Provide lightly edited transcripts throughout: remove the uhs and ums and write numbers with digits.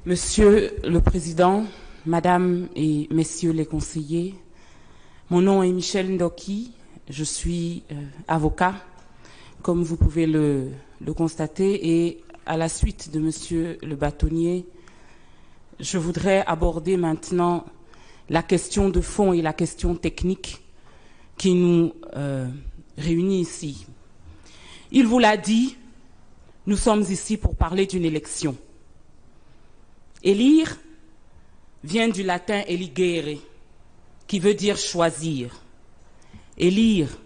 Monsieur le Président, Madame et Messieurs les conseillers, mon nom est Michel Ndoki, je suis avocat, comme vous pouvez le constater, et à la suite de Monsieur le bâtonnier, je voudrais aborder maintenant la question de fond et la question technique qui nous réunit ici. Il vous l'a dit, nous sommes ici pour parler d'une élection. Élire vient du latin eligere, qui veut dire choisir. Élire,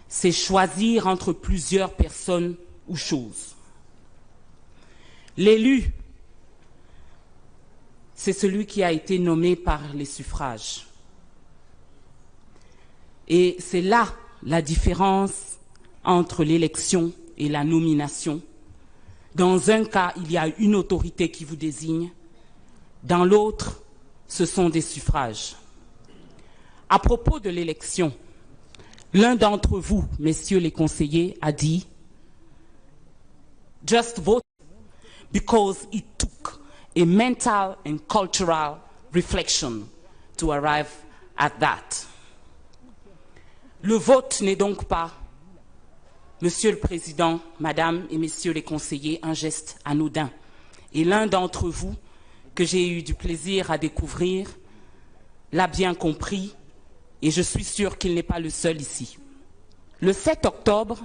c'est choisir entre plusieurs personnes ou choses. L'élu, c'est celui qui a été nommé par les suffrages. Et c'est là la différence entre l'élection et la nomination. Dans un cas, il y a une autorité qui vous désigne. Dans l'autre, ce sont des suffrages. À propos de l'élection, l'un d'entre vous, messieurs les conseillers, a dit « Just vote because it took a mental and cultural reflection to arrive at that. » Le vote n'est donc pas, Monsieur le Président, Madame et Messieurs les conseillers, un geste anodin. Et l'un d'entre vous, que j'ai eu du plaisir à découvrir, l'a bien compris, et je suis sûr qu'il n'est pas le seul ici. Le 7 octobre,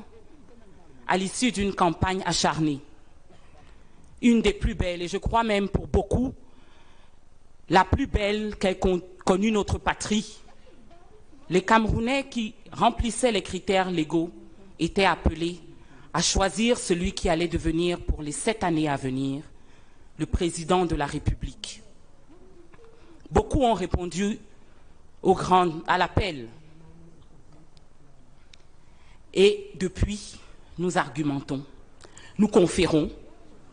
à l'issue d'une campagne acharnée, une des plus belles, et je crois même pour beaucoup, la plus belle qu'ait connue notre patrie, les Camerounais qui remplissaient les critères légaux étaient appelés à choisir celui qui allait devenir, pour les 7 années à venir, le président de la République. Beaucoup ont répondu à l'appel. Et depuis, nous argumentons, nous conférons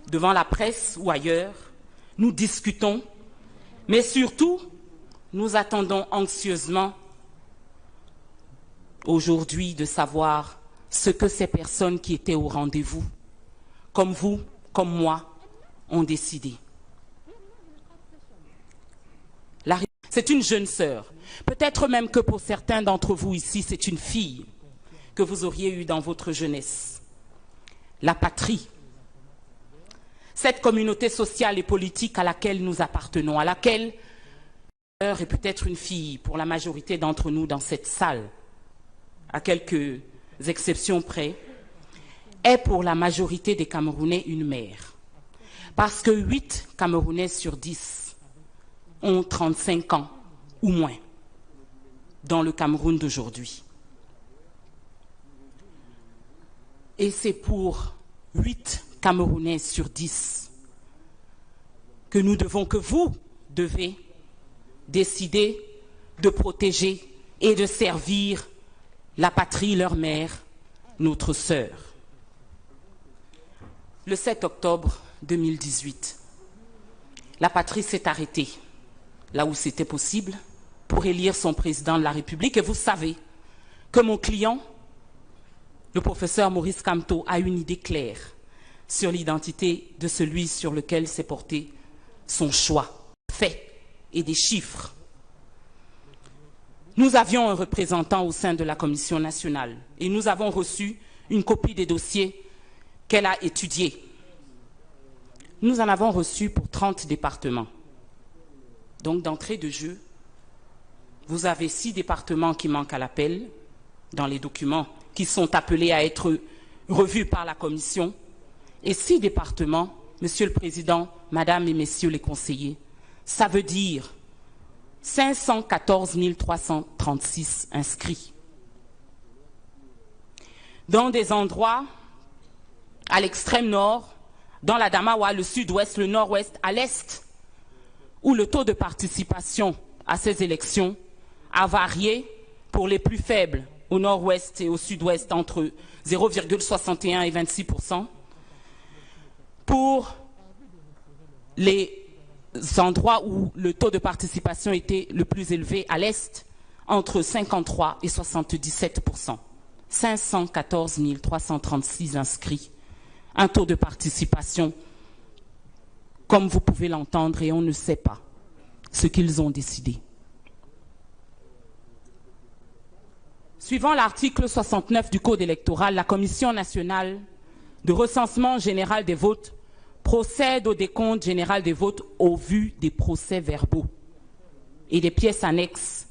devant la presse ou ailleurs, nous discutons, mais surtout, nous attendons anxieusement aujourd'hui de savoir ce que ces personnes qui étaient au rendez-vous, comme vous, comme moi, ont décidé. C'est une jeune sœur. Peut-être même que pour certains d'entre vous ici, c'est une fille que vous auriez eue dans votre jeunesse. La patrie. Cette communauté sociale et politique à laquelle nous appartenons, à laquelle est peut-être une fille pour la majorité d'entre nous dans cette salle, à quelques exceptions près, est pour la majorité des Camerounais une mère. Parce que 8 Camerounais sur 10 ont 35 ans ou moins dans le Cameroun d'aujourd'hui. Et c'est pour 8 Camerounais sur 10 que vous devez décider de protéger et de servir la patrie, leur mère, notre sœur. Le 7 octobre 2018, la patrie s'est arrêtée, là où c'était possible, pour élire son président de la République. Et vous savez que mon client, le professeur Maurice Kamto, a une idée claire sur l'identité de celui sur lequel s'est porté son choix, fait et des chiffres. Nous avions un représentant au sein de la Commission nationale et nous avons reçu une copie des dossiers qu'elle a étudiés. Nous en avons reçu pour 30 départements. Donc, d'entrée de jeu, vous avez 6 départements qui manquent à l'appel dans les documents qui sont appelés à être revus par la Commission. Et 6 départements, Monsieur le Président, Madame et Messieurs les conseillers, ça veut dire 514 336 inscrits. Dans des endroits à l'extrême nord, dans la Damawa, le sud-ouest, le nord-ouest, à l'est, où le taux de participation à ces élections a varié pour les plus faibles, au nord-ouest et au sud-ouest, entre 0,61 et 26%. Pour les endroits où le taux de participation était le plus élevé, à l'est, entre 53 et 77%. 514 336 inscrits. Un taux de participation comme vous pouvez l'entendre, et on ne sait pas ce qu'ils ont décidé. Suivant l'article 69 du Code électoral, la Commission nationale de recensement général des votes procède au décompte général des votes au vu des procès-verbaux et des pièces annexes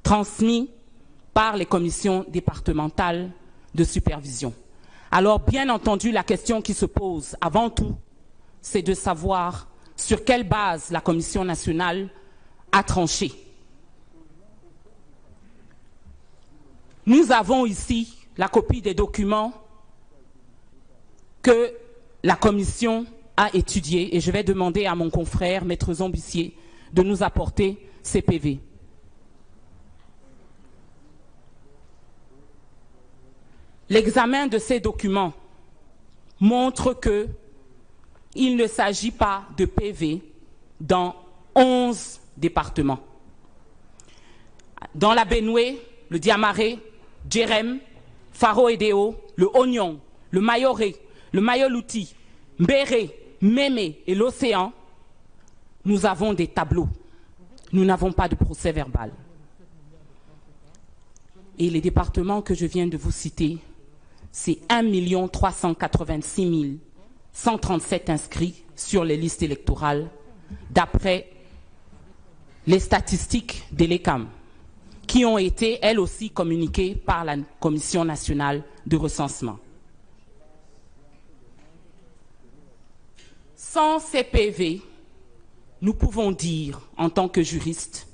transmis par les commissions départementales de supervision. Alors, bien entendu, la question qui se pose avant tout, c'est de savoir sur quelle base la Commission nationale a tranché. Nous avons ici la copie des documents que la Commission a étudiés et je vais demander à mon confrère, Maître Zombissier, de nous apporter ces PV. L'examen de ces documents montre qu'il ne s'agit pas de PV dans 11 départements. Dans la Benue, le Diamaré, Djerem, Faro-Edeo, le Oignon, le Mayoré, le Mayoluti, Mbéré, Mémé et l'Océan, nous avons des tableaux. Nous n'avons pas de procès verbal. Et les départements que je viens de vous citer, c'est 1 386 137 inscrits sur les listes électorales, d'après les statistiques de l'ECAM, qui ont été, elles aussi, communiquées par la Commission nationale de recensement. Sans ces PV, nous pouvons dire, en tant que juristes,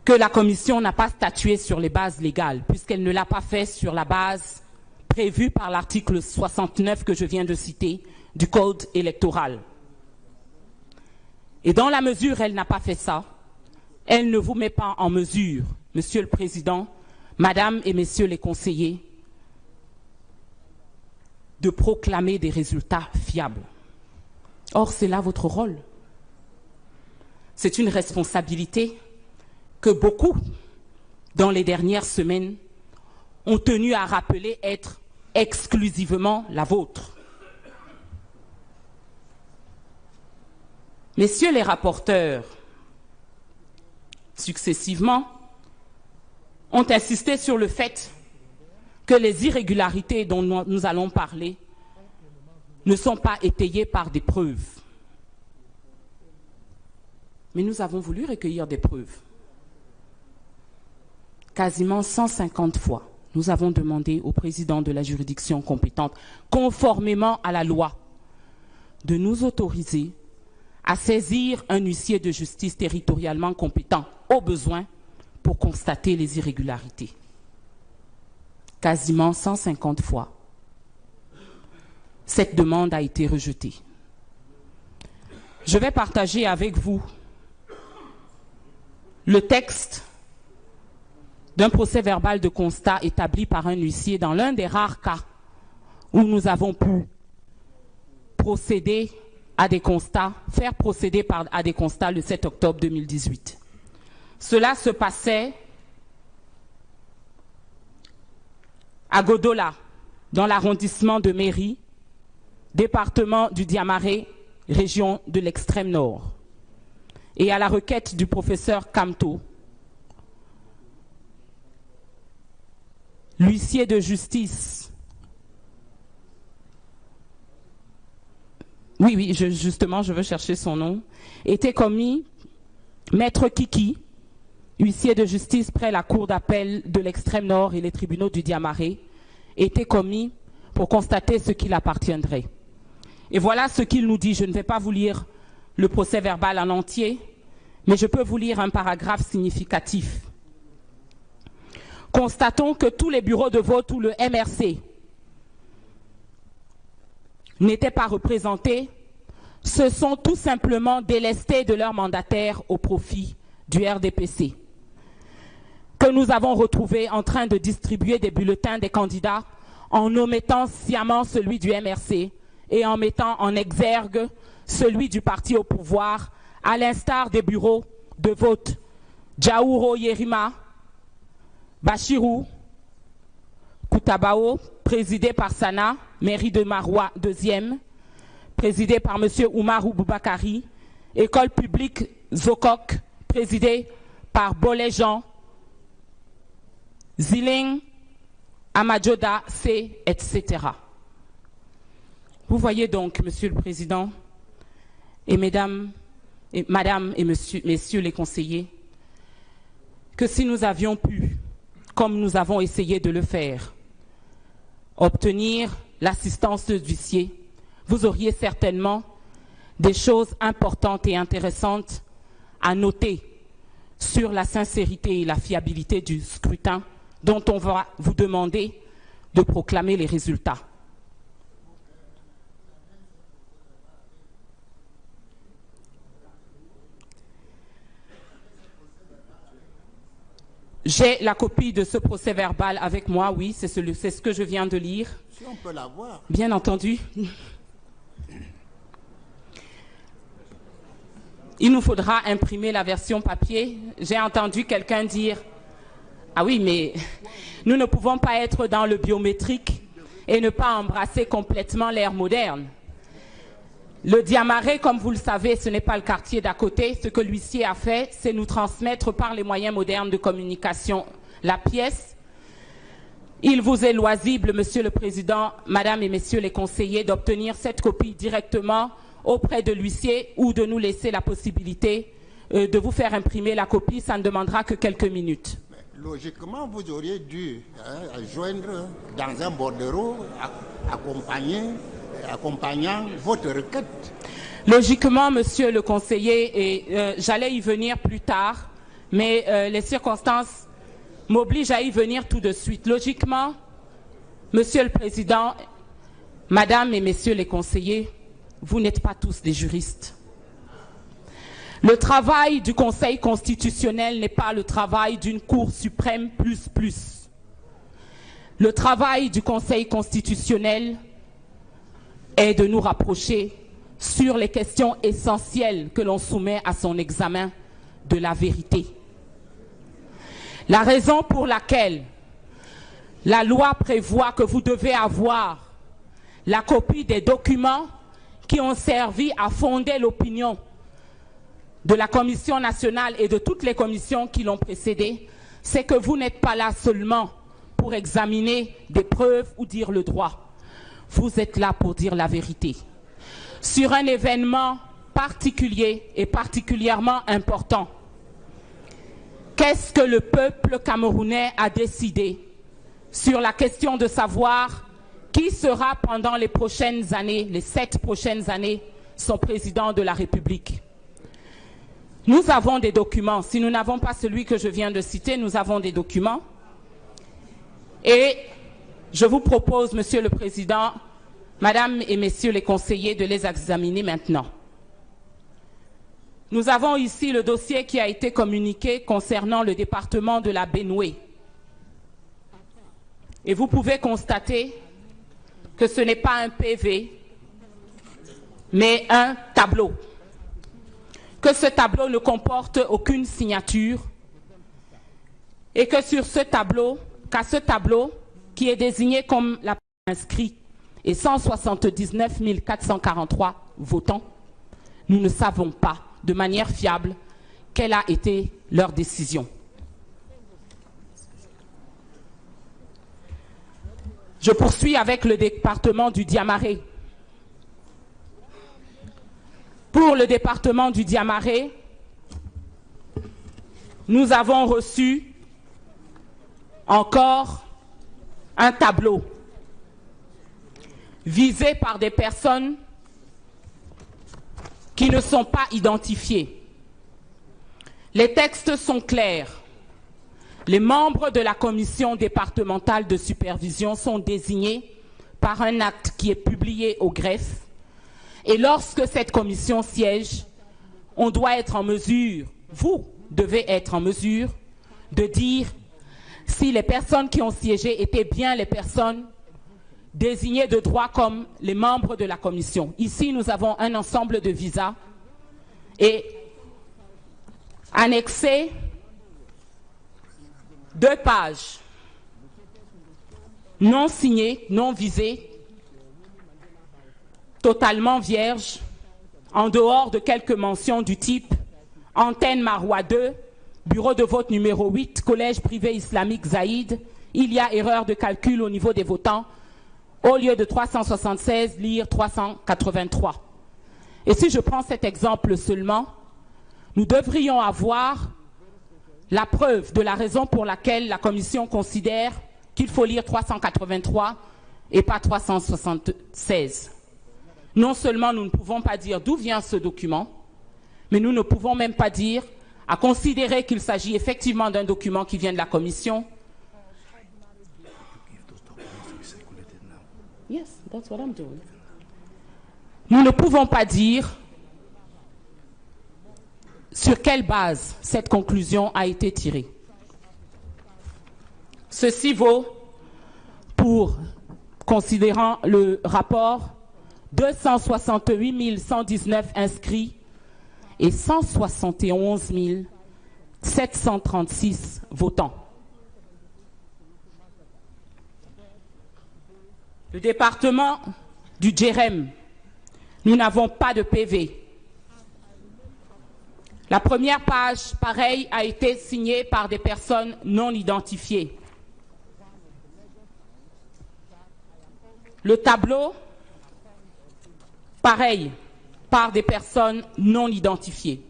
que la Commission n'a pas statué sur les bases légales, puisqu'elle ne l'a pas fait sur la base prévue par l'article 69 que je viens de citer du Code électoral. Et dans la mesure où elle n'a pas fait ça, elle ne vous met pas en mesure, Monsieur le Président, Madame et Messieurs les conseillers, de proclamer des résultats fiables. Or, c'est là votre rôle. C'est une responsabilité que beaucoup, dans les dernières semaines, ont tenu à rappeler être exclusivement la vôtre. Messieurs les rapporteurs, successivement, ont insisté sur le fait que les irrégularités dont nous allons parler ne sont pas étayées par des preuves. Mais nous avons voulu recueillir des preuves. Quasiment 150 fois, nous avons demandé au président de la juridiction compétente, conformément à la loi, de nous autoriser à saisir un huissier de justice territorialement compétent, au besoin, pour constater les irrégularités. Quasiment 150 fois. Cette demande a été rejetée. Je vais partager avec vous le texte d'un procès verbal de constat établi par un huissier dans l'un des rares cas où nous avons pu procéder à des constats, faire procéder à des constats le 7 octobre 2018. Cela se passait à Godola, dans l'arrondissement de Méry, département du Diamaré, région de l'extrême nord. Et à la requête du professeur Kamto, l'huissier de justice, justement, je veux chercher son nom, était commis Maître Kiki, huissier de justice près la cour d'appel de l'extrême nord et les tribunaux du Diamaré, était commis pour constater ce qu'il appartiendrait. Et voilà ce qu'il nous dit. Je ne vais pas vous lire le procès verbal en entier, mais je peux vous lire un paragraphe significatif. Constatons que tous les bureaux de vote ou le MRC n'étaient pas représentés, se sont tout simplement délestés de leurs mandataires au profit du RDPC, que nous avons retrouvé en train de distribuer des bulletins des candidats en omettant sciemment celui du MRC et en mettant en exergue celui du parti au pouvoir, à l'instar des bureaux de vote Djaouro Yerima, Bachirou, Koutabao, présidé par Sana, mairie de Maroua 2e, présidée par M. Oumarou Boubakari, école publique Zokok, présidée par Bolé Jean, Ziling, Amadjoda C, etc. Vous voyez donc, Monsieur le Président, et Madame et Messieurs les conseillers, que si nous avions pu, comme nous avons essayé de le faire, obtenir l'assistance de l'huissier, vous auriez certainement des choses importantes et intéressantes à noter sur la sincérité et la fiabilité du scrutin dont on va vous demander de proclamer les résultats. J'ai la copie de ce procès-verbal avec moi, oui, c'est ce que je viens de lire. Si on peut l'avoir. Bien entendu. Il nous faudra imprimer la version papier. J'ai entendu quelqu'un dire « Ah oui, mais nous ne pouvons pas être dans le biométrique et ne pas embrasser complètement l'ère moderne. » Le Diamaré, comme vous le savez, ce n'est pas le quartier d'à côté. Ce que l'huissier a fait, c'est nous transmettre par les moyens modernes de communication la pièce. Il vous est loisible, Monsieur le Président, Madame et Messieurs les conseillers, d'obtenir cette copie directement auprès de l'huissier ou de nous laisser la possibilité de vous faire imprimer la copie. Ça ne demandera que quelques minutes. Mais logiquement, vous auriez dû joindre dans un bordereau accompagnant votre requête. Logiquement, Monsieur le conseiller, et j'allais y venir plus tard, mais les circonstances m'obligent à y venir tout de suite. Logiquement, Monsieur le Président, Madame et Messieurs les conseillers, vous n'êtes pas tous des juristes. Le travail du Conseil constitutionnel n'est pas le travail d'une Cour suprême plus. Le travail du Conseil constitutionnel est de nous rapprocher sur les questions essentielles que l'on soumet à son examen de la vérité. La raison pour laquelle la loi prévoit que vous devez avoir la copie des documents qui ont servi à fonder l'opinion de la Commission nationale et de toutes les commissions qui l'ont précédée, c'est que vous n'êtes pas là seulement pour examiner des preuves ou dire le droit. Vous êtes là pour dire la vérité. Sur un événement particulier et particulièrement important, qu'est-ce que le peuple camerounais a décidé sur la question de savoir qui sera pendant les prochaines années, les 7 prochaines années, son président de la République? Nous avons des documents. Si nous n'avons pas celui que je viens de citer, nous avons des documents. Et je vous propose, Monsieur le Président, Madame et Messieurs les conseillers, de les examiner maintenant. Nous avons ici le dossier qui a été communiqué concernant le département de la Benoué. Et vous pouvez constater que ce n'est pas un PV, mais un tableau. Que ce tableau ne comporte aucune signature et que sur ce tableau, qui est désigné comme la inscrit et 179 443 votants, nous ne savons pas de manière fiable quelle a été leur décision. Je poursuis avec le département du Diamaré. Pour le département du Diamaré, nous avons reçu encore un tableau visé par des personnes qui ne sont pas identifiées. Les textes sont clairs. Les membres de la commission départementale de supervision sont désignés par un acte qui est publié au greffe. Et lorsque cette commission siège, on doit être en mesure, vous devez être en mesure de dire si les personnes qui ont siégé étaient bien les personnes désignées de droit comme les membres de la commission. Ici, nous avons un ensemble de visas et annexé 2 pages non signées, non visées, totalement vierge, en dehors de quelques mentions du type antenne Marois 2, bureau de vote numéro 8, collège privé islamique Zaïd, il y a erreur de calcul au niveau des votants, au lieu de 376, lire 383. Et si je prends cet exemple seulement, nous devrions avoir la preuve de la raison pour laquelle la commission considère qu'il faut lire 383 et pas 376. Non seulement nous ne pouvons pas dire d'où vient ce document, mais nous ne pouvons même pas dire, à considérer qu'il s'agit effectivement d'un document qui vient de la commission. Yes, that's what I'm doing. Nous ne pouvons pas dire sur quelle base cette conclusion a été tirée. Ceci vaut pour, considérant le rapport, 268 119 inscrits et 171 736 votants. Le département du Djérem, nous n'avons pas de PV. La première page, pareil, a été signée par des personnes non identifiées. Le tableau, pareil, par des personnes non identifiées.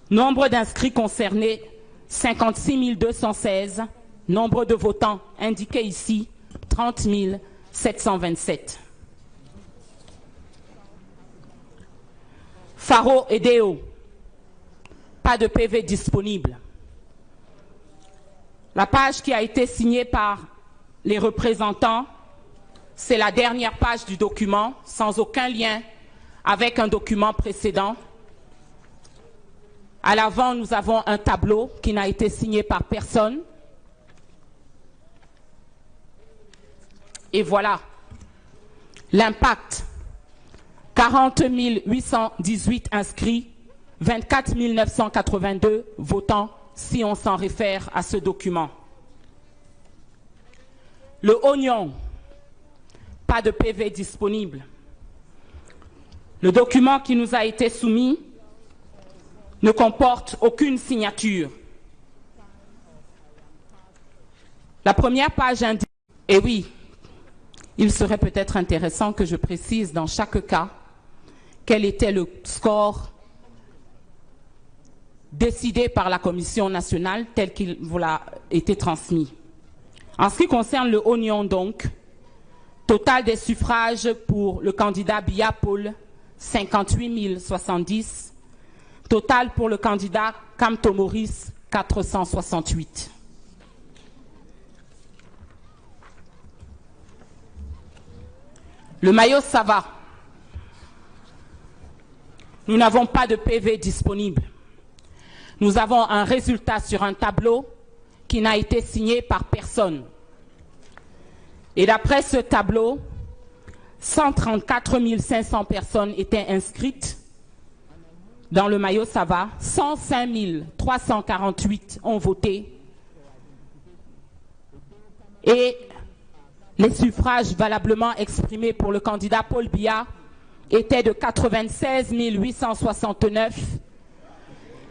Nombre d'inscrits concernés, 56 216. Nombre de votants indiqué ici, 30 727. Faro et Déo, pas de PV disponible. La page qui a été signée par les représentants, c'est la dernière page du document, sans aucun lien avec un document précédent. À l'avant, nous avons un tableau qui n'a été signé par personne. Et voilà l'impact. 40 818 inscrits, 24 982 votants, si on s'en réfère à ce document. Le oignon, pas de PV disponible. Le document qui nous a été soumis ne comporte aucune signature. La première page indique, et oui, il serait peut-être intéressant que je précise dans chaque cas quel était le score décidé par la Commission nationale tel qu'il vous a été transmis. En ce qui concerne le oignon donc, total des suffrages pour le candidat Biya Paul, 58 070. Total pour le candidat Kamto Maurice, 468. Le maillot Sava. Nous n'avons pas de PV disponible. Nous avons un résultat sur un tableau qui n'a été signé par personne. Et d'après ce tableau, 134 500 personnes étaient inscrites dans le maillot Sava. 105 348 ont voté. Et les suffrages valablement exprimés pour le candidat Paul Biya étaient de 96 869.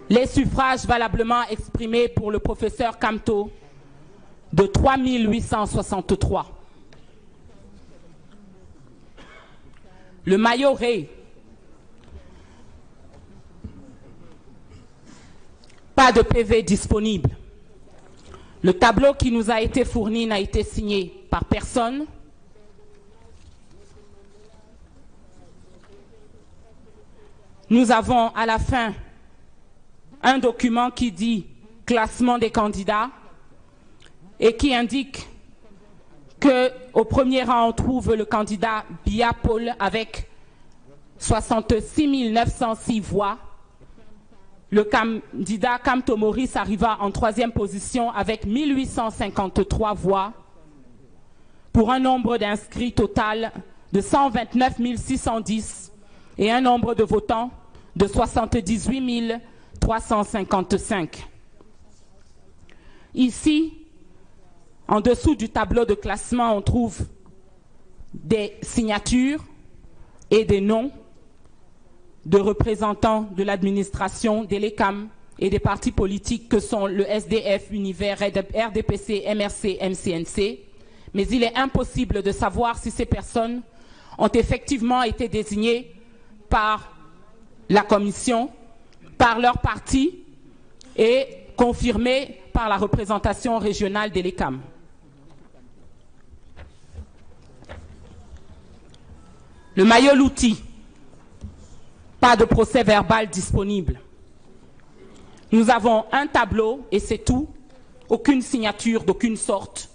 Les suffrages valablement exprimés pour le professeur Kamto de 3 863. Le maillot Ré, pas de PV disponible. Le tableau qui nous a été fourni n'a été signé par personne. Nous avons à la fin un document qui dit classement des candidats et qui indique qu'au premier rang on trouve le candidat Biya Paul avec 66 906 voix. Le candidat Kamto Maurice arriva en troisième position avec 1853 voix pour un nombre d'inscrits total de 129 610 et un nombre de votants de 78 355. Ici, en dessous du tableau de classement, on trouve des signatures et des noms de représentants de l'administration, des LECAM et des partis politiques que sont le SDF, Univers, RDPC, MRC, MCNC. Mais il est impossible de savoir si ces personnes ont effectivement été désignées par la commission, par leur parti et confirmées par la représentation régionale des LECAM. Le Mayol-Outil, pas de procès verbal disponible. Nous avons un tableau et c'est tout, aucune signature d'aucune sorte.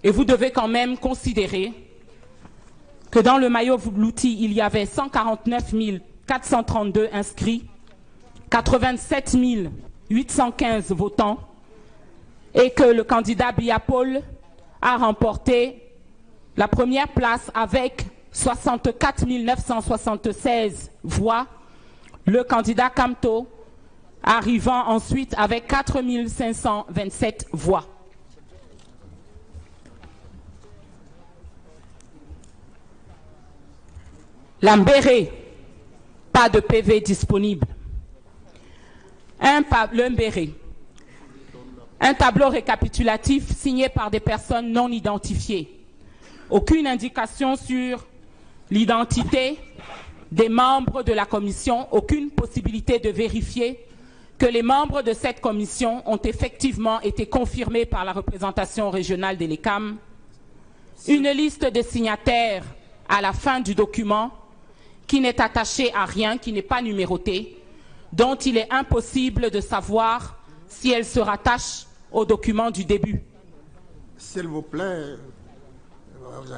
Et vous devez quand même considérer que dans le Mayol-Outil, il y avait 149 432 inscrits, 87 815 votants et que le candidat Biapol a remporté la première place avec 64 976 voix, le candidat Kamto arrivant ensuite avec 4 527 voix. L'Ambéré, pas de PV disponible. L'Ambéré, un tableau récapitulatif signé par des personnes non identifiées. Aucune indication sur l'identité des membres de la commission, aucune possibilité de vérifier que les membres de cette commission ont effectivement été confirmés par la représentation régionale des LECAM. Une liste de signataires à la fin du document qui n'est attachée à rien, qui n'est pas numérotée, dont il est impossible de savoir si elle se rattache au document du début. S'il vous plaît,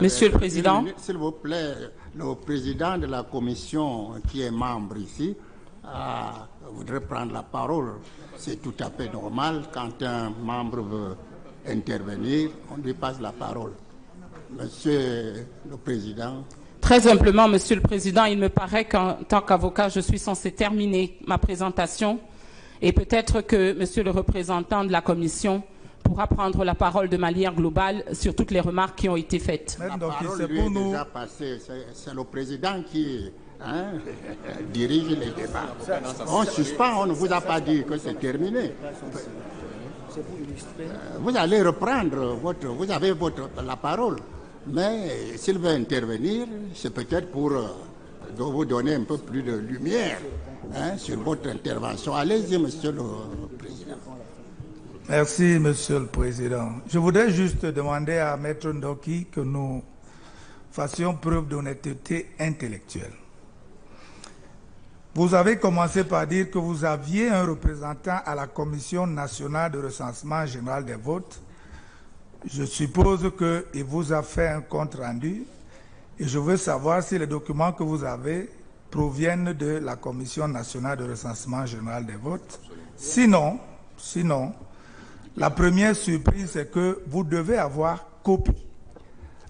Monsieur le Président. S'il vous plaît, le président de la commission qui est membre ici voudrait prendre la parole. C'est tout à fait normal. Quand un membre veut intervenir, on lui passe la parole. Monsieur le Président. Très simplement, Monsieur le Président, il me paraît qu'en tant qu'avocat, je suis censé terminer ma présentation et peut-être que Monsieur le représentant de la Commission pourra prendre la parole de manière globale sur toutes les remarques qui ont été faites. La parole lui est déjà passée. C'est le Président qui dirige les débats. On suspend, on ne vous a pas dit que c'est terminé. Vous allez reprendre vous avez la parole. Mais s'il veut intervenir, c'est peut-être pour vous donner un peu plus de lumière sur votre intervention. Allez-y, Monsieur le Président. Merci, Monsieur le Président. Je voudrais juste demander à Maître Ndoki que nous fassions preuve d'honnêteté intellectuelle. Vous avez commencé par dire que vous aviez un représentant à la Commission nationale de recensement général des votes. Je suppose qu'il vous a fait un compte-rendu et je veux savoir si les documents que vous avez proviennent de la Commission nationale de recensement général des votes. Sinon, la première surprise, c'est que vous devez avoir copie.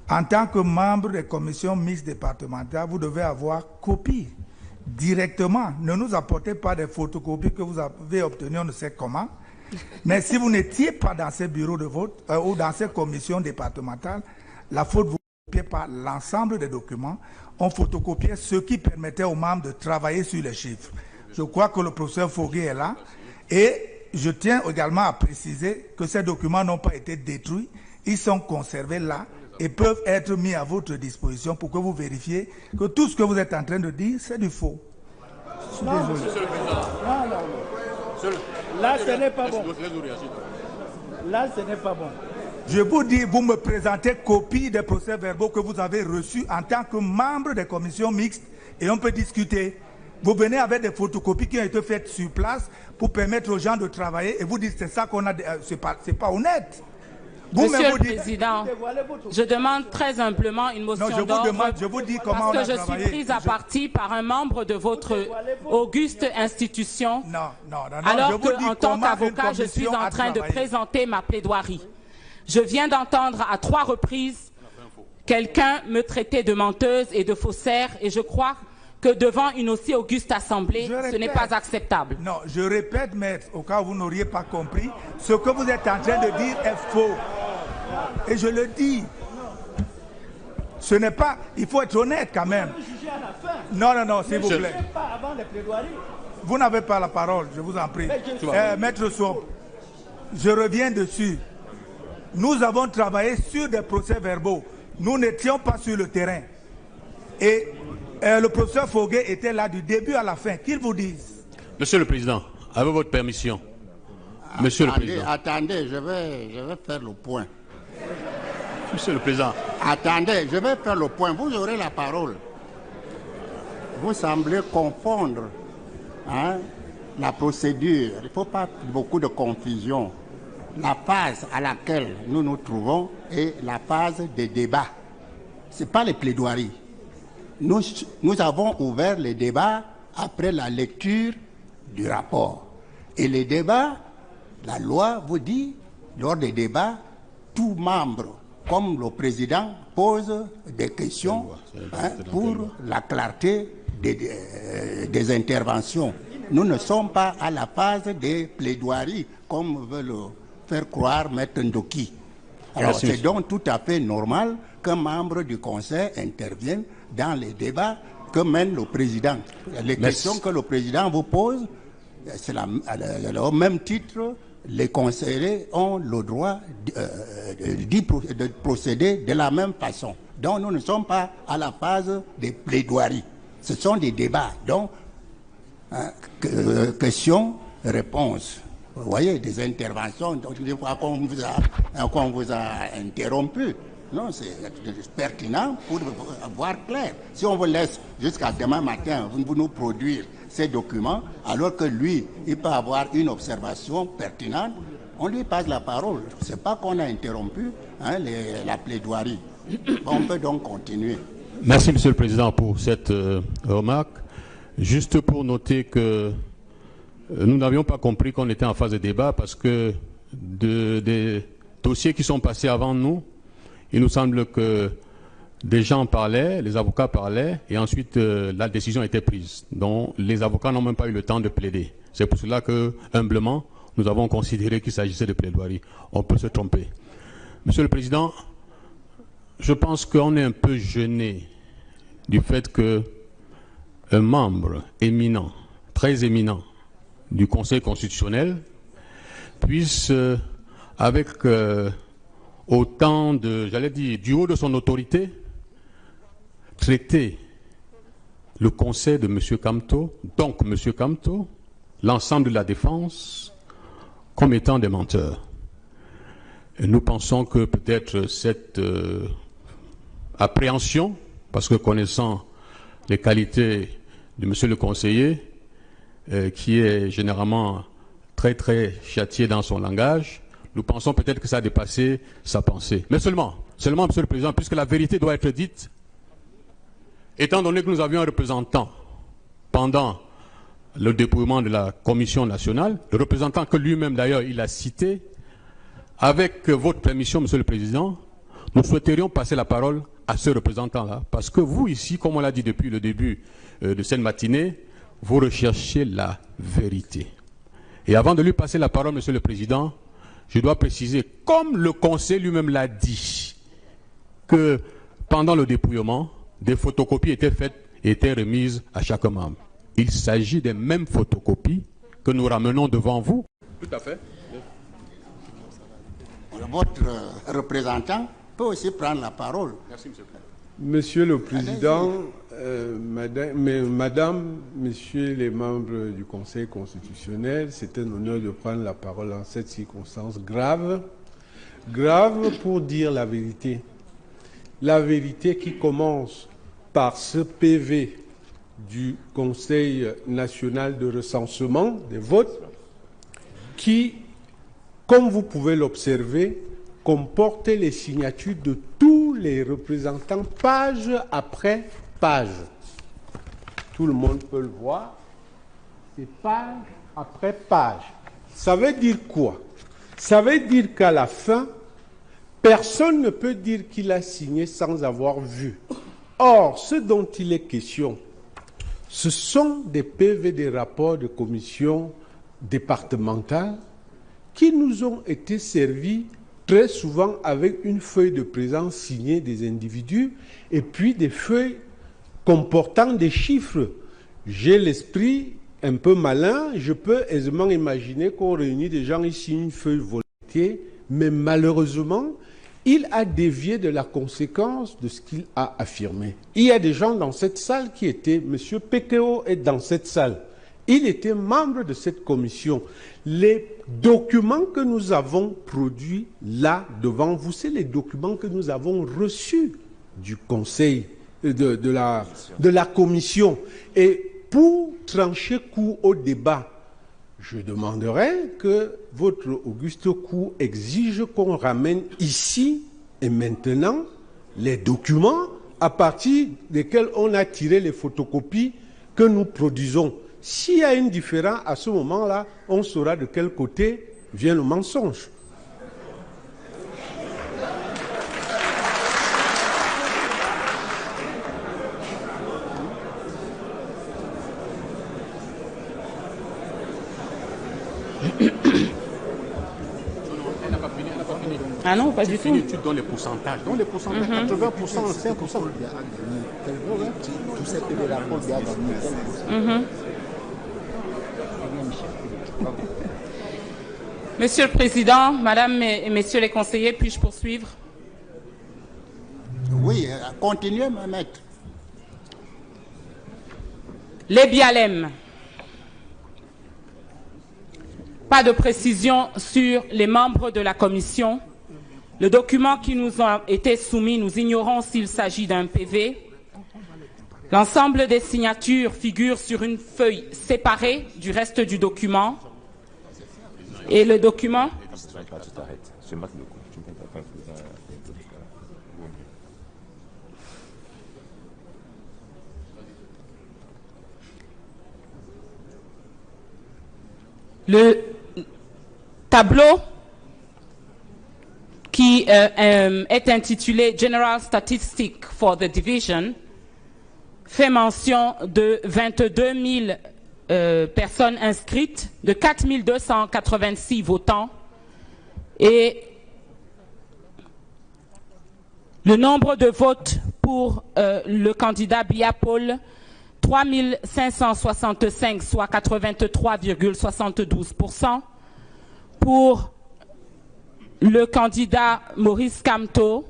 En tant que membre des commissions mixtes départementales, vous devez avoir copie directement. Ne nous apportez pas des photocopies que vous avez obtenues, on ne sait comment. Mais si vous n'étiez pas dans ces bureaux de vote ou dans ces commissions départementales, la faute vous copiez par l'ensemble des documents. On photocopiait ce qui permettait aux membres de travailler sur les chiffres. Je crois que le professeur Foguet est là. Et je tiens également à préciser que ces documents n'ont pas été détruits. Ils sont conservés là et peuvent être mis à votre disposition pour que vous vérifiez que tout ce que vous êtes en train de dire, c'est du faux. Je suis désolé. Là, ce n'est pas bon. Là, ce n'est pas bon. Je vous dis, vous me présentez copie des procès-verbaux que vous avez reçus en tant que membre des commissions mixtes et on peut discuter. Vous venez avec des photocopies qui ont été faites sur place pour permettre aux gens de travailler et vous dites c'est ça qu'on a. C'est pas honnête. Monsieur le Président, je demande très humblement une motion d'ordre parce que je suis prise à partie par un membre de votre auguste institution, alors qu'en tant qu'avocat, je suis en train de présenter ma plaidoirie. Je viens d'entendre à 3 reprises quelqu'un me traiter de menteuse et de faussaire et je crois que devant une aussi auguste assemblée, ce n'est pas acceptable. Non, je répète, maître, au cas où vous n'auriez pas compris, ce que vous êtes en train de dire est faux. Et je le dis. Ce n'est pas... Il faut être honnête quand même. Non, non, non, s'il vous plaît. Pas avant les plaidoiries. Vous n'avez pas la parole, je vous en prie. Maître Sob, je reviens dessus. Nous avons travaillé sur des procès-verbaux. Nous n'étions pas sur le terrain. Et le professeur Foguet était là du début à la fin. Qu'il vous dise. Monsieur le Président, avec votre permission. Monsieur le Président. Attendez, je vais faire le point. Monsieur le Président. Attendez, je vais faire le point. Vous aurez la parole. Vous semblez confondre la procédure. Il ne faut pas beaucoup de confusion. La phase à laquelle nous nous trouvons est la phase des débats. Ce n'est pas les plaidoiries. Nous avons ouvert les débats après la lecture du rapport. Et les débats, la loi vous dit, lors des débats, tout membre, comme le président, pose des questions pour la clarté des interventions. Nous ne sommes pas à la phase des plaidoiries, comme veut le faire croire Maître Ndoki. Alors c'est donc tout à fait normal qu'un membre du Conseil intervienne dans les débats que mène le président. Les questions que le président vous pose, c'est au même titre, les conseillers ont le droit de procéder de la même façon. Donc nous ne sommes pas à la phase des plaidoiries. Ce sont des débats. Donc, questions-réponses. Vous voyez, des interventions, donc des fois qu'on vous a interrompu. Non, c'est pertinent pour voir clair. Si on vous laisse jusqu'à demain matin, vous nous produire ces documents, alors que lui, il peut avoir une observation pertinente, on lui passe la parole. Ce n'est pas qu'on a interrompu la plaidoirie. On peut donc continuer. Merci, Monsieur le Président, pour cette remarque. Juste pour noter que nous n'avions pas compris qu'on était en phase de débat parce que des dossiers qui sont passés avant nous, il nous semble que des gens parlaient, les avocats parlaient, et ensuite la décision a été prise. Donc les avocats n'ont même pas eu le temps de plaider. C'est pour cela que, humblement, nous avons considéré qu'il s'agissait de plaidoirie. On peut se tromper. Monsieur le Président, je pense qu'on est un peu gêné du fait que un membre éminent, très éminent, du Conseil constitutionnel puisse, avec autant de, j'allais dire, du haut de son autorité, traiter le conseil de M. Kamto, donc M. Kamto, l'ensemble de la défense, comme étant des menteurs. Et nous pensons que peut-être cette appréhension, parce que connaissant les qualités de M. le conseiller, qui est généralement très très châtié dans son langage, nous pensons peut-être que ça a dépassé sa pensée. Mais seulement, Monsieur le Président, puisque la vérité doit être dite, étant donné que nous avions un représentant pendant le dépouillement de la Commission nationale, le représentant que lui-même d'ailleurs il a cité, avec votre permission, Monsieur le Président, nous souhaiterions passer la parole à ce représentant-là, parce que vous ici, comme on l'a dit depuis le début de cette matinée, vous recherchez la vérité. Et avant de lui passer la parole, Monsieur le Président, je dois préciser, comme le Conseil lui-même l'a dit, que pendant le dépouillement, des photocopies étaient faites et étaient remises à chaque membre. Il s'agit des mêmes photocopies que nous ramenons devant vous. Tout à fait. Votre représentant peut aussi prendre la parole. Merci, Monsieur le Président. Monsieur le Président, Madame, Messieurs les membres du Conseil constitutionnel, c'est un honneur de prendre la parole en cette circonstance grave. Grave pour dire la vérité. La vérité qui commence par ce PV du Conseil national de recensement des votes qui, comme vous pouvez l'observer, comporte les signatures de tous les représentants, page après page. Tout le monde peut le voir. C'est page après page. Ça veut dire quoi? Ça veut dire qu'à la fin, personne ne peut dire qu'il a signé sans avoir vu. Or, ce dont il est question, ce sont des PV, des rapports de commission départementale qui nous ont été servis très souvent avec une feuille de présence signée des individus et puis des feuilles comportant des chiffres. J'ai l'esprit un peu malin, je peux aisément imaginer qu'on réunit des gens ici une feuille volontiers, mais malheureusement, il a dévié de la conséquence de ce qu'il a affirmé. Il y a des gens dans cette salle qui étaient, M. Pekeo est dans cette salle, il était membre de cette commission. Les documents que nous avons produits là devant vous, c'est les documents que nous avons reçus du conseil, de la commission. Et pour trancher court au débat, je demanderais que votre auguste cour exige qu'on ramène ici et maintenant les documents à partir desquels on a tiré les photocopies que nous produisons. S'il y a une différence, à ce moment-là, on saura de quel côté vient le mensonge. Ah non, pas du tout. Tu donnes les pourcentages. Dans les pourcentages, 80%, 5%. Tout ça que les rapports bien gagné. Monsieur le Président, Madame et Messieurs les conseillers, puis-je poursuivre? Oui, continuez, ma maître. Les Bialem. Pas de précision sur les membres de la commission. Le document qui nous a été soumis, nous ignorons s'il s'agit d'un PV. L'ensemble des signatures figure sur une feuille séparée du reste du document. Et le document... Le tableau qui est intitulé General Statistics for the Division fait mention de 22 000 personnes inscrites, de 4 286 votants et le nombre de votes pour le candidat Biya-Paul, 3 565, soit 83,72%. Pour le candidat Maurice Kamto,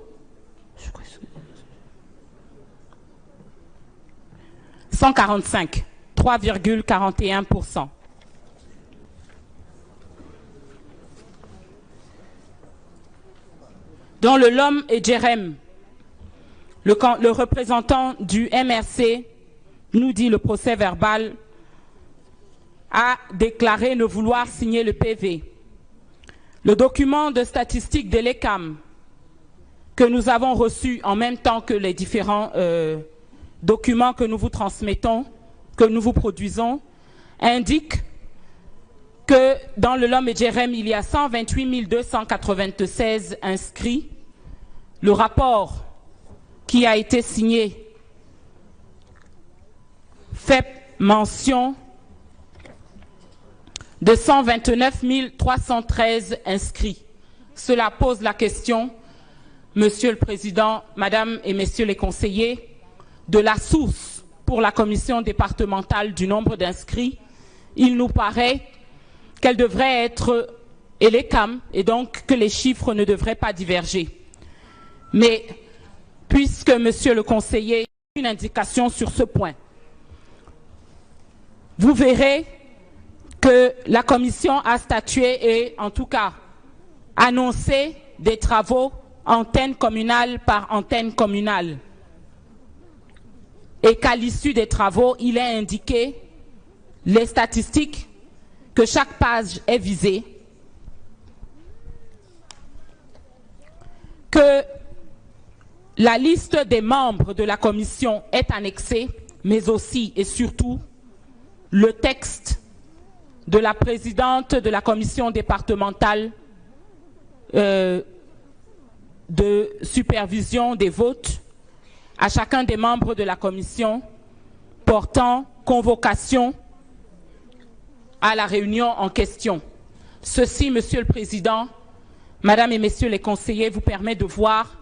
145, 3,41%. Dans le Lom et Djerem, le représentant du MRC nous dit le procès verbal, a déclaré ne vouloir signer le PV. Le document de statistique de l'ECAM que nous avons reçu en même temps que les différents documents que nous vous transmettons, que nous vous produisons, indique que dans le Lom et Djerem, il y a 128 296 inscrits. Le rapport qui a été signé fait mention de 129 313 inscrits. Cela pose la question, Monsieur le Président, Madame et Messieurs les conseillers, de la source pour la commission départementale du nombre d'inscrits. Il nous paraît qu'elle devrait être l'ECAM et donc que les chiffres ne devraient pas diverger. Mais puisque Monsieur le conseiller a une indication sur ce point, vous verrez que la commission a statué et en tout cas annoncé des travaux antenne communale par antenne communale. Et qu'à l'issue des travaux, il est indiqué les statistiques, que chaque page est visée, que la liste des membres de la commission est annexée, mais aussi et surtout le texte de la présidente de la commission départementale de supervision des votes à chacun des membres de la commission portant convocation à la réunion en question. Ceci, Monsieur le Président, Madame et Messieurs les conseillers, vous permet de voir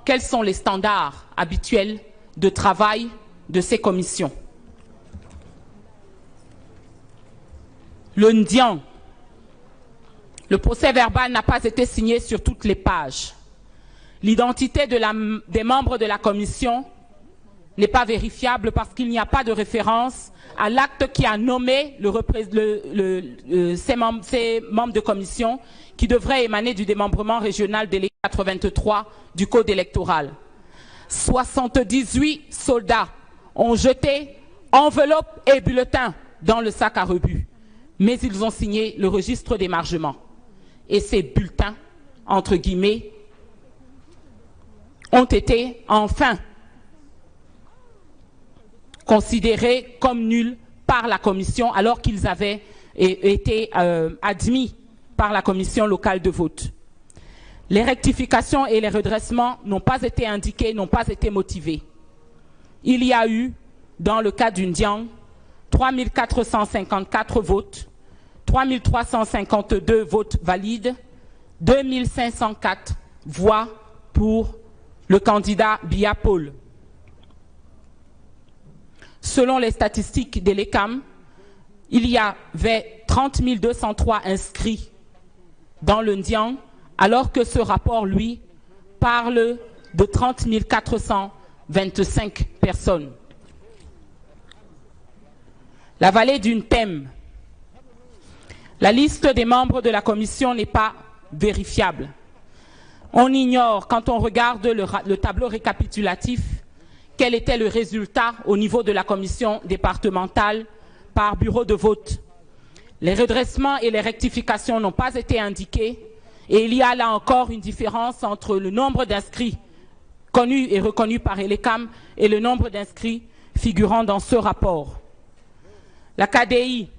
quels sont les standards habituels de travail de ces commissions. Le Ndian, le procès verbal n'a pas été signé sur toutes les pages. L'identité des membres de la commission n'est pas vérifiable parce qu'il n'y a pas de référence à l'acte qui a nommé ces membres de commission qui devraient émaner du démembrement régional délégué 83 du Code électoral. 78 soldats ont jeté enveloppes et bulletins dans le sac à rebut, mais ils ont signé le registre d'émargement. Et ces bulletins, entre guillemets, ont été enfin considérés comme nuls par la commission alors qu'ils avaient été admis par la commission locale de vote. Les rectifications et les redressements n'ont pas été indiqués, n'ont pas été motivés. Il y a eu, dans le cas du Ndian, 3 454 votes, 3 352 votes valides, 2 504 voix pour le candidat Biya Paul. Selon les statistiques de l'ECAM, il y avait 30 203 inscrits dans le Ndian, alors que ce rapport, lui, parle de 30 425 personnes. La vallée d'une thème. La liste des membres de la commission n'est pas vérifiable. On ignore, quand on regarde le tableau récapitulatif, quel était le résultat au niveau de la commission départementale par bureau de vote. Les redressements et les rectifications n'ont pas été indiqués et il y a là encore une différence entre le nombre d'inscrits connus et reconnus par l'ECAM et le nombre d'inscrits figurant dans ce rapport. La KDI.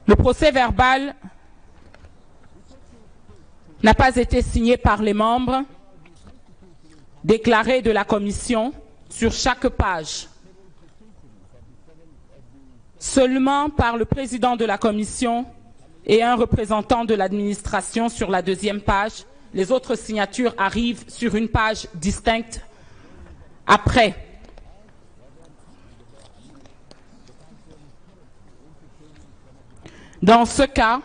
Le procès verbal n'a pas été signé par les membres déclarés de la commission sur chaque page. Seulement par le président de la commission et un représentant de l'administration sur la deuxième page. Les autres signatures arrivent sur une page distincte après. Dans ce cas,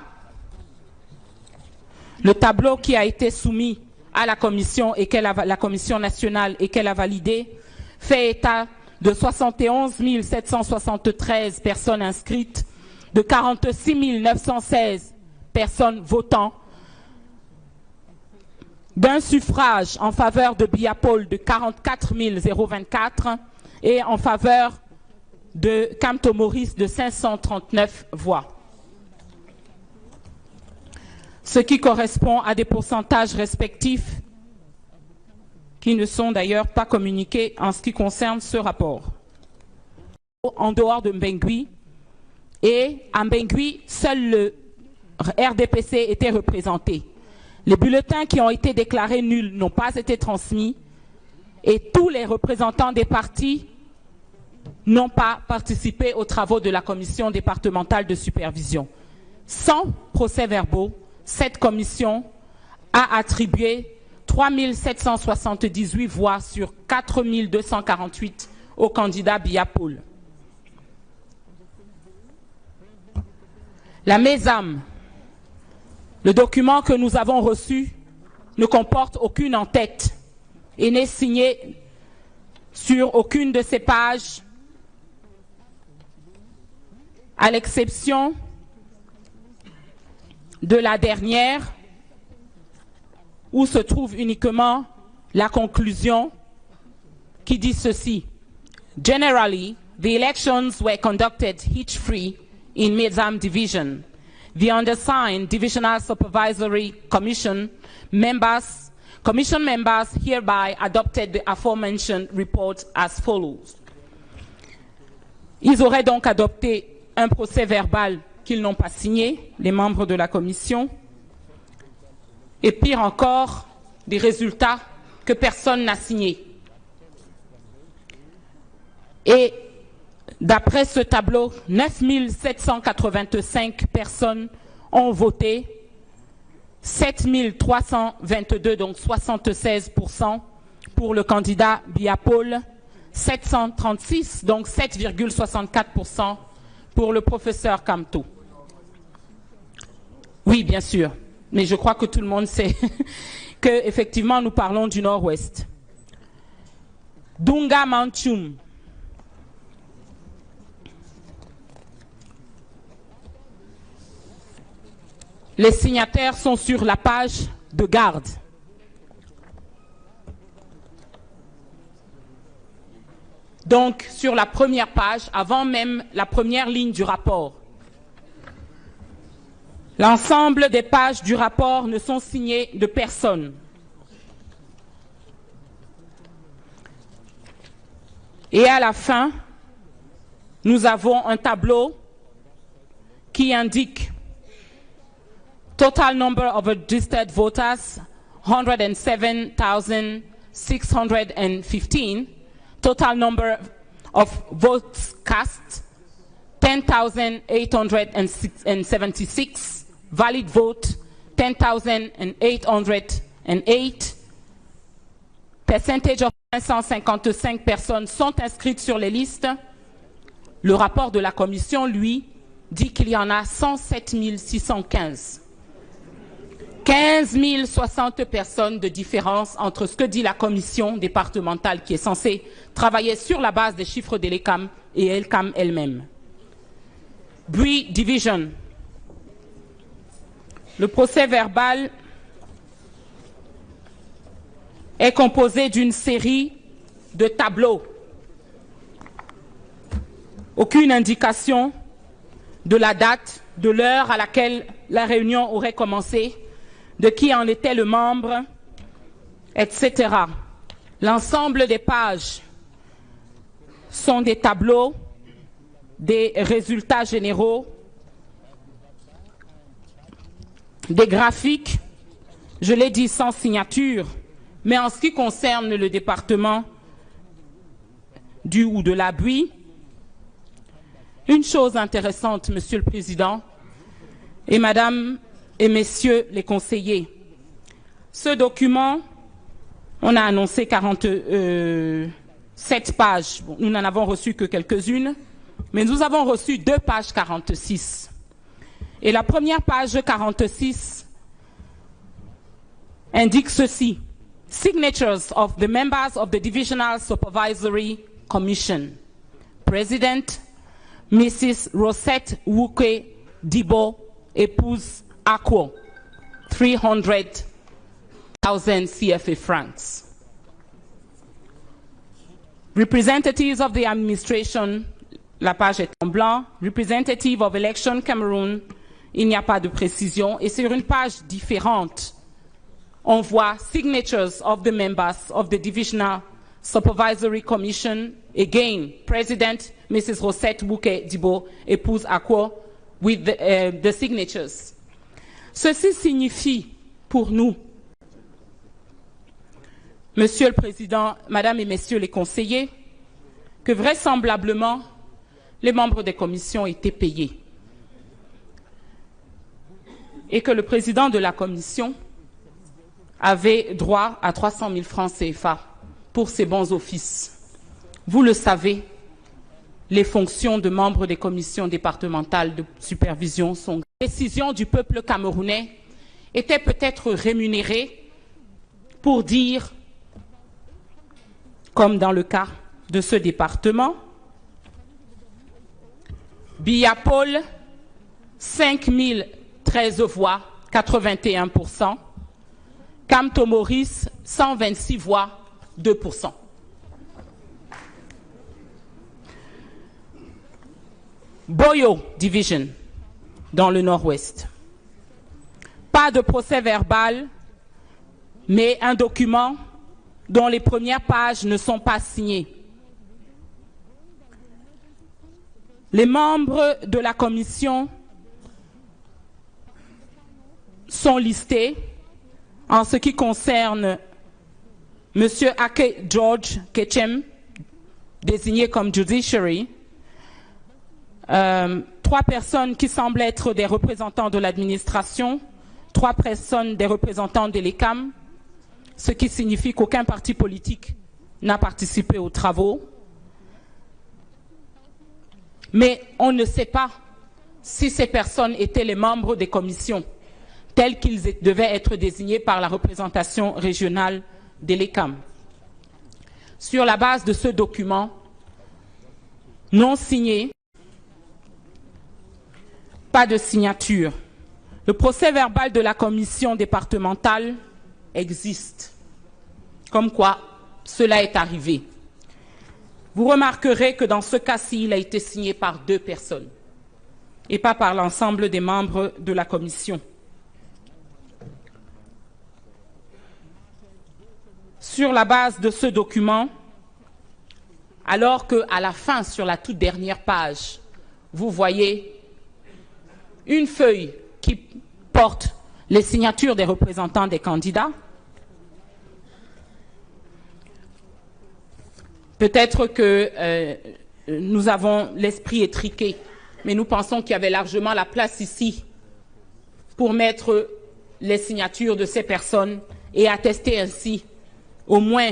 le tableau qui a été soumis à la commission et la commission nationale et qu'elle a validé fait état de 71 773 personnes inscrites, de 46 916 personnes votant, d'un suffrage en faveur de Biya Paul de 44 024 et en faveur de Kamto Maurice de 539 voix. Ce qui correspond à des pourcentages respectifs qui ne sont d'ailleurs pas communiqués en ce qui concerne ce rapport. En dehors de Mbengui, et à Mbengui, seul le RDPC était représenté. Les bulletins qui ont été déclarés nuls n'ont pas été transmis et tous les représentants des partis n'ont pas participé aux travaux de la commission départementale de supervision. Sans procès-verbaux, cette commission a attribué 3 778 voix sur 4 248 au candidat Biya Paul. La MESAM, le document que nous avons reçu, ne comporte aucune en-tête et n'est signé sur aucune de ces pages, à l'exception de la dernière, où se trouve uniquement la conclusion qui dit ceci. Generally, the elections were conducted hitch-free in Medzam Division. The undersigned Divisional Supervisory Commission members hereby adopted the aforementioned report as follows. Ils auraient donc adopté un procès verbal qu'ils n'ont pas signé, les membres de la commission, et pire encore, des résultats que personne n'a signés. Et D'après ce tableau, 9 785 personnes ont voté, 7 322, donc 76%, pour le candidat Biapol, 736, donc 7,64% pour le professeur Kamto. Oui, bien sûr, mais je crois que tout le monde sait qu'effectivement nous parlons du Nord-Ouest. Dunga Manchum. Les signataires sont sur la page de garde. Donc, sur la première page, avant même la première ligne du rapport. L'ensemble des pages du rapport ne sont signées de personne. Et à la fin, nous avons un tableau qui indique total number of registered voters, 107,615. Total number of votes cast, 10,876. Valid vote, 10,808. Percentage of 555 personnes sont inscrites sur les listes. Le rapport de la commission, lui, dit qu'il y en a 107 615. 15 060 personnes de différence entre ce que dit la commission départementale qui est censée travailler sur la base des chiffres de l'ECAM et ELCAM elle-même. Bui Division. Le procès verbal est composé d'une série de tableaux. Aucune indication de la date, de l'heure à laquelle la réunion aurait commencé, de qui en était le membre, etc. L'ensemble des pages sont des tableaux, des résultats généraux, des graphiques, je l'ai dit sans signature, mais en ce qui concerne le département du ou de la Bui, une chose intéressante, Monsieur le Président, et Madame et Messieurs les conseillers, ce document, on a annoncé 47 pages, bon, nous n'en avons reçu que quelques-unes, mais nous avons reçu 2 pages 46. Et la première page 46 indique ceci: Signatures of the members of the Divisional Supervisory Commission. President, Mrs. Rosette Wuke Dibo, épouse Akwo, 300,000 CFA francs. Representatives of the administration, la page est en blanc. Representative of Election Cameroon, il n'y a pas de précision. Et sur une page différente, on voit signatures of the members of the Divisional Supervisory Commission. Again, President, Mrs. Rosette Wuke Dibo, épouse Akwo, with the signatures. Ceci signifie pour nous, Monsieur le Président, Madame et Messieurs les conseillers, que vraisemblablement, les membres des commissions étaient payés et que le président de la commission avait droit à 300 000 francs CFA pour ses bons offices. Vous le savez, les fonctions de membres des commissions départementales de supervision sont... Les décisions du peuple camerounais étaient peut-être rémunérées pour dire, comme dans le cas de ce département, Biapol, 5 013 voix, 81%. Kamto Maurice, 126 voix, 2%. Boyo Division, dans le Nord-Ouest. Pas de procès verbal, mais un document dont les premières pages ne sont pas signées. Les membres de la commission sont listés en ce qui concerne M. Ake George Ketchem, désigné comme Judiciary, 3 personnes qui semblent être des représentants de l'administration, 3 personnes des représentants de l'ECAM, ce qui signifie qu'aucun parti politique n'a participé aux travaux. Mais on ne sait pas si ces personnes étaient les membres des commissions, tels qu'ils devaient être désignés par la représentation régionale de l'ECAM. Sur la base de ce document non signé, pas de signature. Le procès-verbal de la commission départementale existe. Comme quoi, cela est arrivé. Vous remarquerez que dans ce cas-ci, il a été signé par 2 personnes et pas par l'ensemble des membres de la commission. Sur la base de ce document, alors qu'à la fin, sur la toute dernière page, vous voyez une feuille qui porte les signatures des représentants des candidats. Peut-être que nous avons l'esprit étriqué, mais nous pensons qu'il y avait largement la place ici pour mettre les signatures de ces personnes et attester ainsi au moins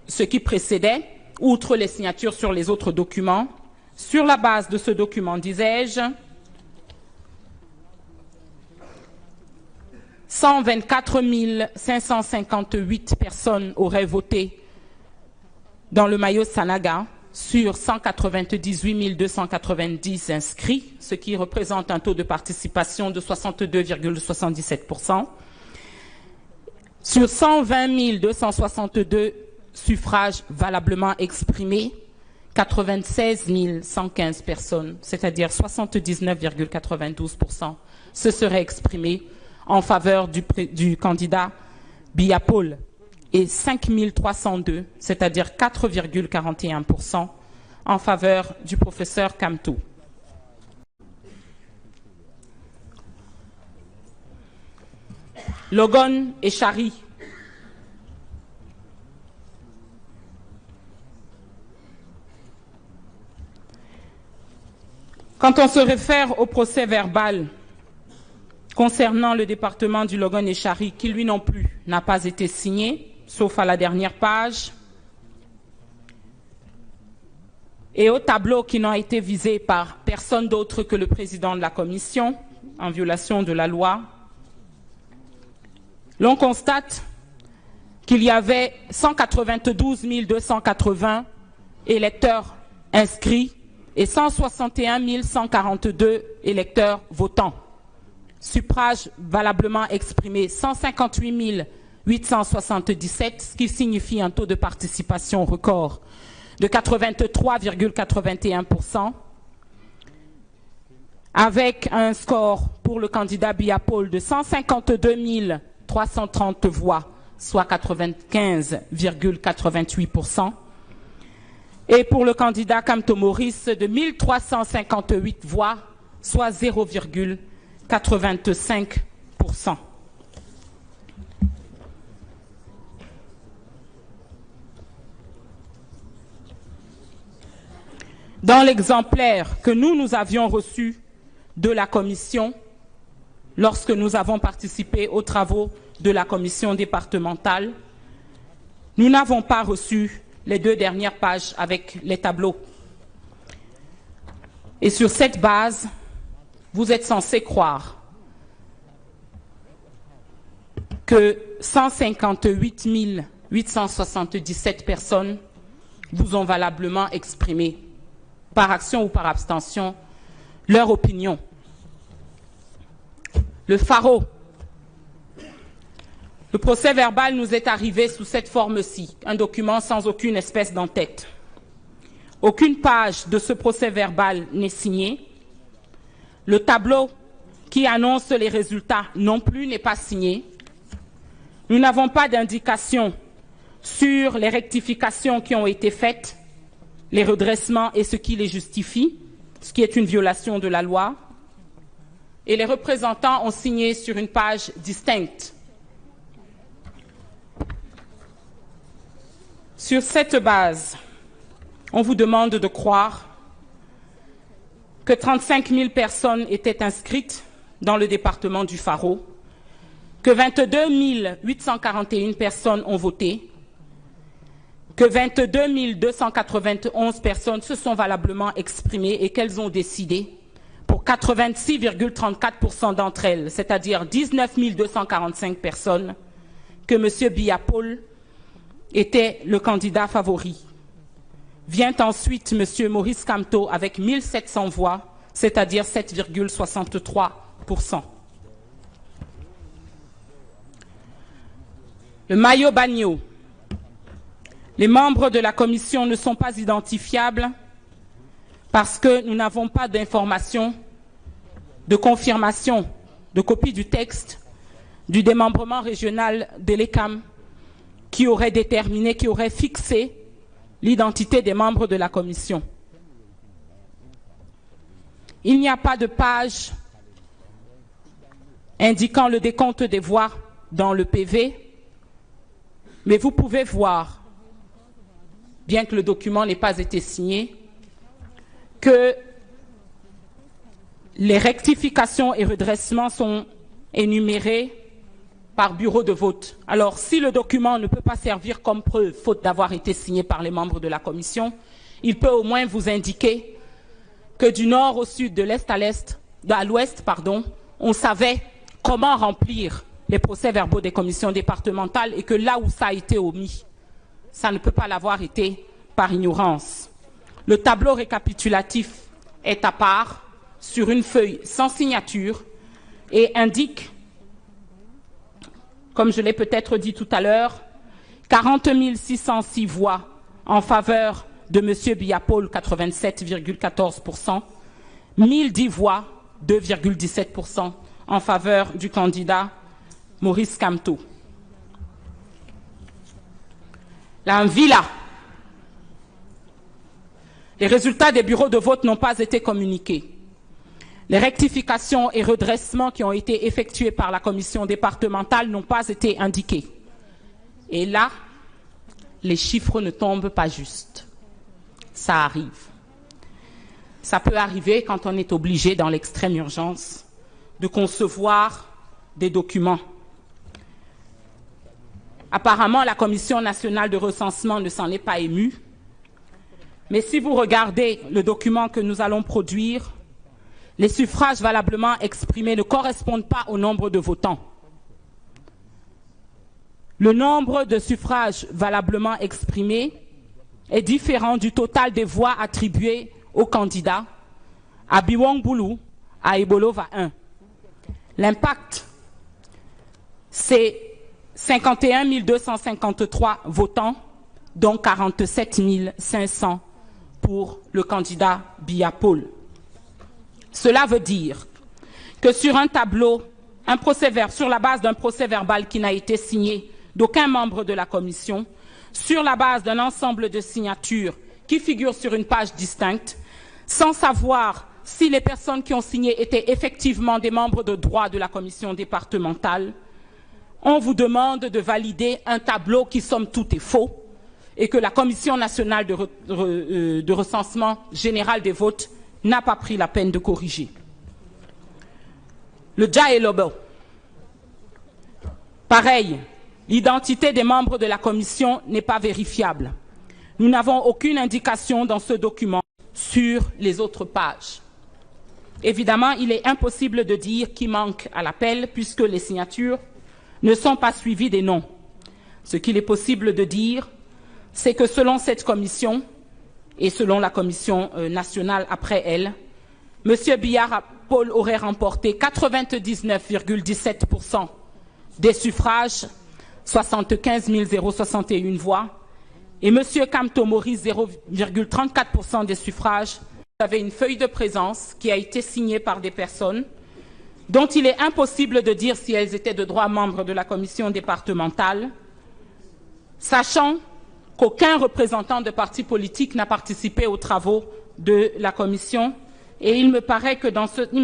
ce qui précédait, outre les signatures sur les autres documents. Sur la base de ce document, disais-je, 124 558 personnes auraient voté dans le Mayo Sanaga sur 198 290 inscrits, ce qui représente un taux de participation de 62,77%. Sur 120 262 suffrages valablement exprimés, 96 115 personnes, c'est-à-dire 79,92%, se seraient exprimés en faveur du candidat Biapol et 5 302, c'est-à-dire 4,41%, en faveur du professeur Kamto. Logon et Chari. Quand on se réfère au procès verbal concernant le département du Logon et Chari, qui lui non plus n'a pas été signé, sauf à la dernière page, et aux tableaux qui n'ont été visés par personne d'autre que le président de la commission, en violation de la loi, l'on constate qu'il y avait 192 280 électeurs inscrits et 161 142 électeurs votants. Suffrages valablement exprimés 158 877, ce qui signifie un taux de participation record de 83,81%, avec un score pour le candidat Biapol de 152 330 voix, soit 95,88%, et pour le candidat Kamto Maurice de 1358 voix, soit 0,85%. Dans l'exemplaire que nous avions reçu de la commission, lorsque nous avons participé aux travaux de la commission départementale, nous n'avons pas reçu les 2 dernières pages avec les tableaux. Et sur cette base, vous êtes censés croire que 158 877 personnes vous ont valablement exprimé, par action ou par abstention, leur opinion. Le Pharo. Le procès verbal nous est arrivé sous cette forme-ci, un document sans aucune espèce d'entête. Aucune page de ce procès verbal n'est signée. Le tableau qui annonce les résultats non plus n'est pas signé. Nous n'avons pas d'indication sur les rectifications qui ont été faites, les redressements et ce qui les justifie, ce qui est une violation de la loi. Et les représentants ont signé sur une page distincte. Sur cette base, on vous demande de croire que 35 000 personnes étaient inscrites dans le département du Faro, que 22 841 personnes ont voté, que 22 291 personnes se sont valablement exprimées et qu'elles ont décidé pour 86,34% d'entre elles, c'est-à-dire 19 245 personnes, que M. Biya-Paul était le candidat favori. Vient ensuite M. Maurice Kamto avec 1700 voix, c'est-à-dire 7,63%. Le Mayo Bagno. Les membres de la commission ne sont pas identifiables parce que nous n'avons pas d'informations, de confirmation, de copie du texte du démembrement régional de l'ECAM qui aurait déterminé, qui aurait fixé l'identité des membres de la commission. Il n'y a pas de page indiquant le décompte des voix dans le PV, mais vous pouvez voir, bien que le document n'ait pas été signé, que les rectifications et redressements sont énumérés par bureau de vote. Alors, si le document ne peut pas servir comme preuve, faute d'avoir été signé par les membres de la commission, il peut au moins vous indiquer que du nord au sud, de l'est à l'ouest, on savait comment remplir les procès-verbaux des commissions départementales et que là où ça a été omis, ça ne peut pas l'avoir été par ignorance. Le tableau récapitulatif est à part, sur une feuille sans signature, et indique, comme je l'ai peut-être dit tout à l'heure, 40 606 voix en faveur de M. Biya-Paul, 87,14%, 1010 voix, 2,17% en faveur du candidat Maurice Kamto. La Mvila. Les résultats des bureaux de vote n'ont pas été communiqués. Les rectifications et redressements qui ont été effectués par la commission départementale n'ont pas été indiqués. Et là, les chiffres ne tombent pas justes. Ça arrive. Ça peut arriver quand on est obligé, dans l'extrême urgence, de concevoir des documents. Apparemment, la Commission nationale de recensement ne s'en est pas émue. Mais si vous regardez le document que nous allons produire, les suffrages valablement exprimés ne correspondent pas au nombre de votants. Le nombre de suffrages valablement exprimés est différent du total des voix attribuées aux candidats à Biwong Bulu, à Ebolova 1. L'impact, c'est 51 253 votants, dont 47 500 pour le candidat Biya-Paul. Cela veut dire que sur un tableau, sur la base d'un procès-verbal qui n'a été signé d'aucun membre de la commission, sur la base d'un ensemble de signatures qui figurent sur une page distincte, sans savoir si les personnes qui ont signé étaient effectivement des membres de droit de la commission départementale, on vous demande de valider un tableau qui, somme toute, est faux et que la Commission nationale de recensement général des votes n'a pas pris la peine de corriger. Le Djaelobo. Pareil, l'identité des membres de la Commission n'est pas vérifiable. Nous n'avons aucune indication dans ce document sur les autres pages. Évidemment, il est impossible de dire qui manque à l'appel puisque les signatures ne sont pas suivies des noms. Ce qu'il est possible de dire, c'est que selon cette commission et selon la commission nationale après elle, M. Biya-Paul aurait remporté 99,17% des suffrages, 75 061 voix, et M. Kamto Maurice 0,34% des suffrages. Vous avez une feuille de présence qui a été signée par des personnes dont il est impossible de dire si elles étaient de droit membres de la commission départementale, sachant qu'aucun représentant de parti politique n'a participé aux travaux de la commission. Et il me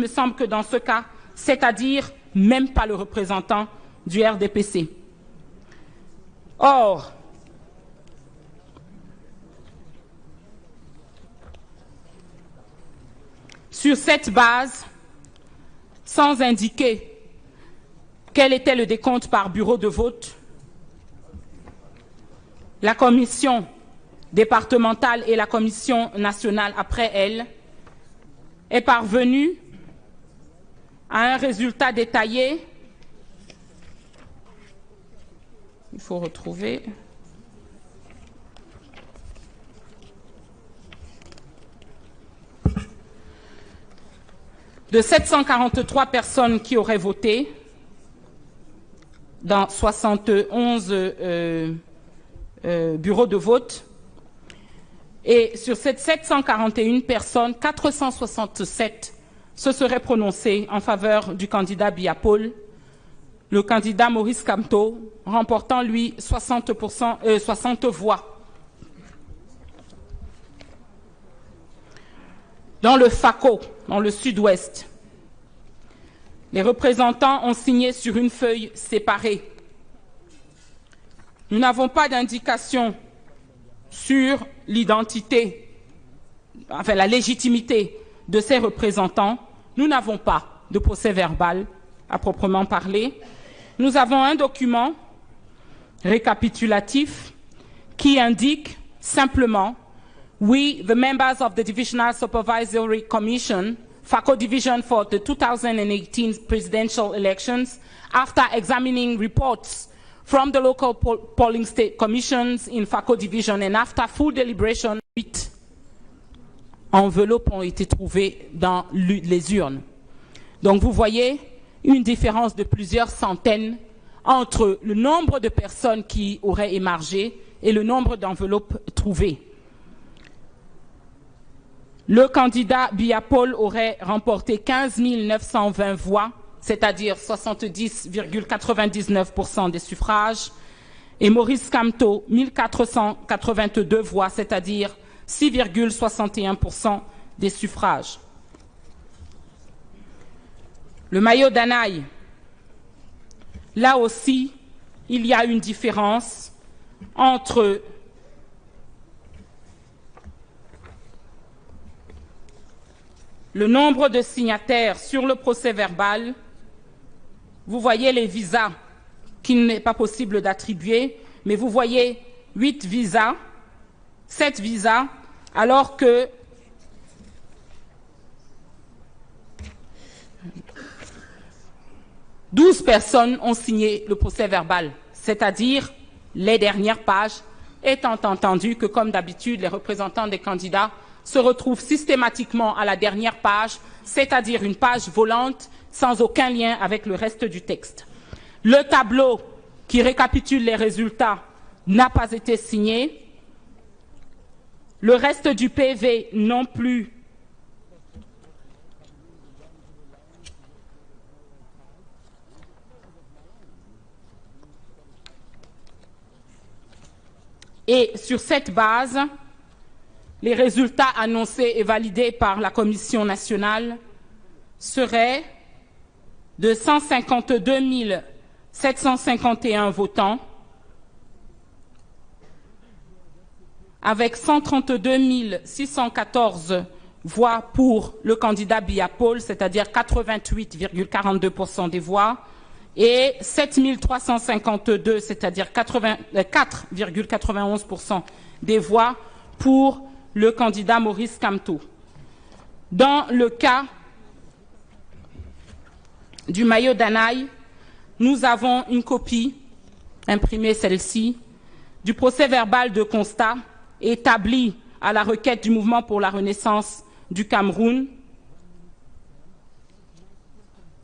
semble que dans ce cas, c'est-à-dire même pas le représentant du RDPC. Or, Sur cette base, sans indiquer quel était le décompte par bureau de vote, la commission départementale et la commission nationale après elle est parvenue à un résultat détaillé. Il faut retrouver. De 743 personnes qui auraient voté dans 71 bureaux de vote. Et sur ces 741 personnes, 467 se seraient prononcés en faveur du candidat Biapol, le candidat Maurice Kamto, remportant lui 60 voix. Dans le FACO, dans le sud-ouest, les représentants ont signé sur une feuille séparée. Nous n'avons pas d'indication sur l'identité, enfin la légitimité de ces représentants. Nous n'avons pas de procès-verbal à proprement parler. Nous avons un document récapitulatif qui indique simplement we, the members of the Divisional Supervisory Commission, FACO Division for the 2018 presidential elections, after examining reports from the local polling state commissions in FACO Division and after full deliberation, 8 enveloppes ont été trouvées dans les urnes. Donc vous voyez une différence de plusieurs centaines entre le nombre de personnes qui auraient émargé et le nombre d'enveloppes trouvées. Le candidat Biapol aurait remporté 15 920 voix, c'est-à-dire 70,99% des suffrages, et Maurice Kamto 1482 voix, c'est-à-dire 6,61% des suffrages. Le maillot d'Anaï, là aussi, il y a une différence entre le nombre de signataires sur le procès-verbal. Vous voyez les visas qu'il n'est pas possible d'attribuer, mais vous voyez 8 visas, 7 visas, alors que « 12 personnes ont signé le procès-verbal », c'est-à-dire les dernières pages, étant entendu que, comme d'habitude, les représentants des candidats se retrouvent systématiquement à la dernière page, c'est-à-dire une page volante sans aucun lien avec le reste du texte. Le tableau qui récapitule les résultats n'a pas été signé. Le reste du PV non plus. Et sur cette base, les résultats annoncés et validés par la Commission nationale seraient de 152 751 votants, avec 132 614 voix pour le candidat Biapol, c'est-à-dire 88,42% des voix, et 7 352, c'est-à-dire 4,91% des voix pour le candidat Maurice Kamto. Dans le cas du maillot d'Anaï, nous avons une copie, imprimée celle-ci, du procès-verbal de constat établi à la requête du Mouvement pour la Renaissance du Cameroun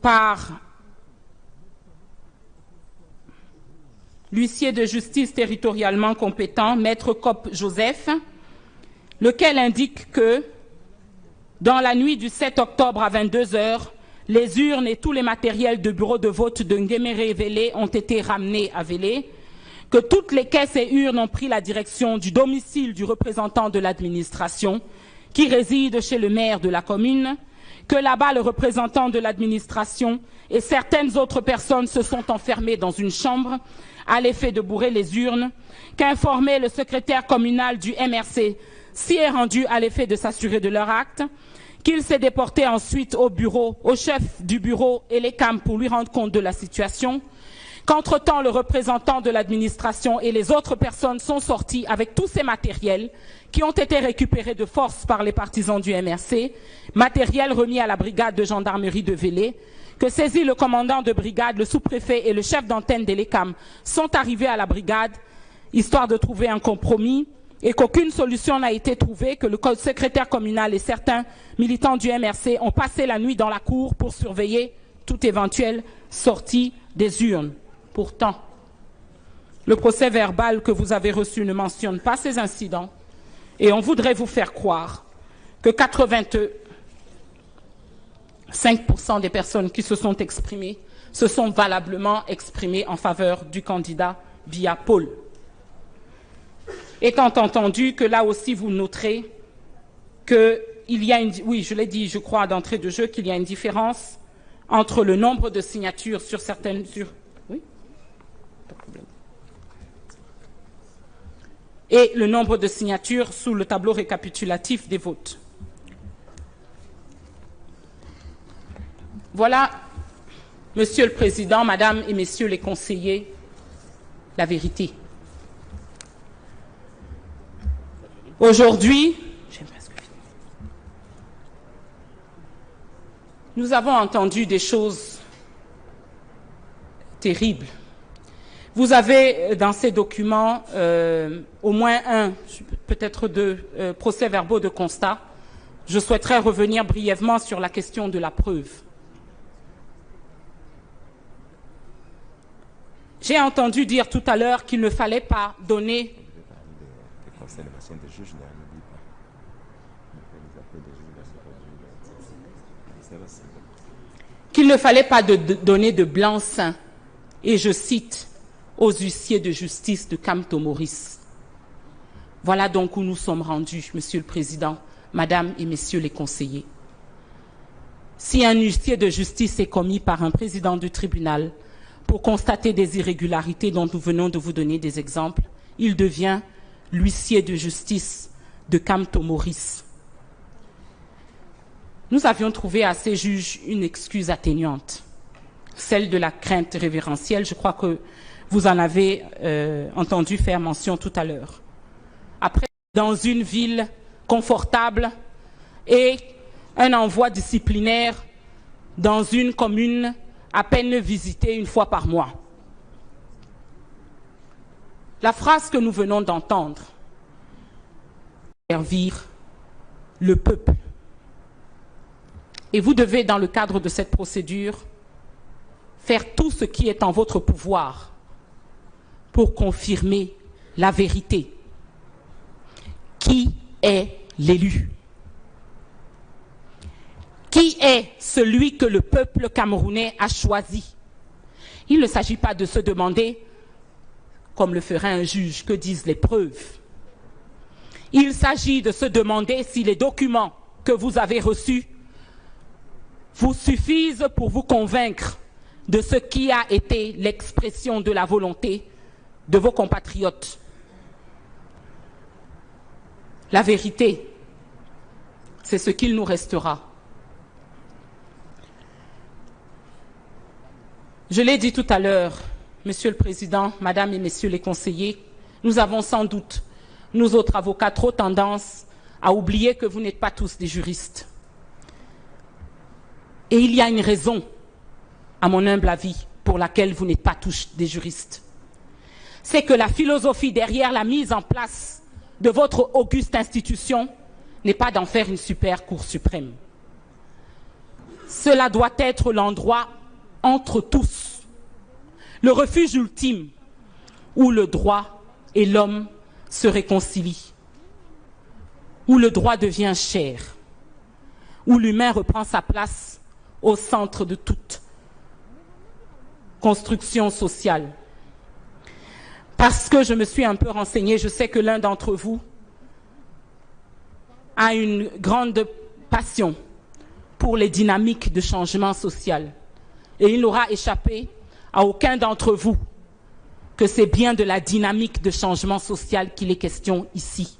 par l'huissier de justice territorialement compétent, Maître Cop Joseph, lequel indique que, dans la nuit du 7 octobre à 22 h, les urnes et tous les matériels de bureau de vote de Nguéméré-Vélé ont été ramenés à Vélé, que toutes les caisses et urnes ont pris la direction du domicile du représentant de l'administration, qui réside chez le maire de la commune, que là-bas le représentant de l'administration et certaines autres personnes se sont enfermées dans une chambre à l'effet de bourrer les urnes, qu'informé le secrétaire communal du MRC s'y est rendu à l'effet de s'assurer de leur acte, qu'il s'est déporté ensuite au chef du bureau et les CAM pour lui rendre compte de la situation, qu'entre-temps le représentant de l'administration et les autres personnes sont sortis avec tous ces matériels qui ont été récupérés de force par les partisans du MRC, matériel remis à la brigade de gendarmerie de Vélé, que saisi le commandant de brigade, le sous-préfet et le chef d'antenne des LECAM sont arrivés à la brigade, histoire de trouver un compromis, et qu'aucune solution n'a été trouvée, que le secrétaire communal et certains militants du MRC ont passé la nuit dans la cour pour surveiller toute éventuelle sortie des urnes. Pourtant, le procès verbal que vous avez reçu ne mentionne pas ces incidents et on voudrait vous faire croire que 85% des personnes qui se sont exprimées se sont valablement exprimées en faveur du candidat via Paul. Étant entendu que là aussi vous noterez qu'il y a oui, je l'ai dit, je crois d'entrée de jeu qu'il y a une différence entre le nombre de signatures sur certaines... Oui, pas de problème. Et le nombre de signatures sous le tableau récapitulatif des votes. Voilà, Monsieur le Président, Madame et Messieurs les conseillers, la vérité. Aujourd'hui, nous avons entendu des choses terribles. Vous avez dans ces documents au moins un, peut-être deux, procès-verbaux de constat. Je souhaiterais revenir brièvement sur la question de la preuve. J'ai entendu dire tout à l'heure qu'il ne fallait pas donner... qu'il ne fallait pas donner de blanc-seing, et je cite, aux huissiers de justice de Kamto-Maurice. Voilà donc où nous sommes rendus, Monsieur le Président, Madame et Messieurs les conseillers. Si un huissier de justice est commis par un président du tribunal pour constater des irrégularités dont nous venons de vous donner des exemples, il devient l'huissier de justice de Kamto-Maurice. Nous avions trouvé à ces juges une excuse atténuante, celle de la crainte révérentielle. Je crois que vous en avez entendu faire mention tout à l'heure. Après, dans une ville confortable et un envoi disciplinaire dans une commune à peine visitée une fois par mois. La phrase que nous venons d'entendre, servir le peuple. Et vous devez, dans le cadre de cette procédure, faire tout ce qui est en votre pouvoir pour confirmer la vérité. Qui est l'élu? Qui est celui que le peuple camerounais a choisi? Il ne s'agit pas de se demander, comme le ferait un juge, que disent les preuves. Il s'agit de se demander si les documents que vous avez reçus vous suffisent pour vous convaincre de ce qui a été l'expression de la volonté de vos compatriotes. La vérité, c'est ce qu'il nous restera. Je l'ai dit tout à l'heure, Monsieur le Président, Madame et Messieurs les conseillers, nous avons sans doute, nous autres avocats, trop tendance à oublier que vous n'êtes pas tous des juristes. Et il y a une raison, à mon humble avis, pour laquelle vous n'êtes pas tous des juristes. C'est que la philosophie derrière la mise en place de votre auguste institution n'est pas d'en faire une super Cour suprême. Cela doit être l'endroit entre tous, le refuge ultime où le droit et l'homme se réconcilient, où le droit devient chair, où l'humain reprend sa place au centre de toute construction sociale. Parce que je me suis un peu renseignée, je sais que l'un d'entre vous a une grande passion pour les dynamiques de changement social. Et il n'aura échappé à aucun d'entre vous que c'est bien de la dynamique de changement social qu'il est question ici.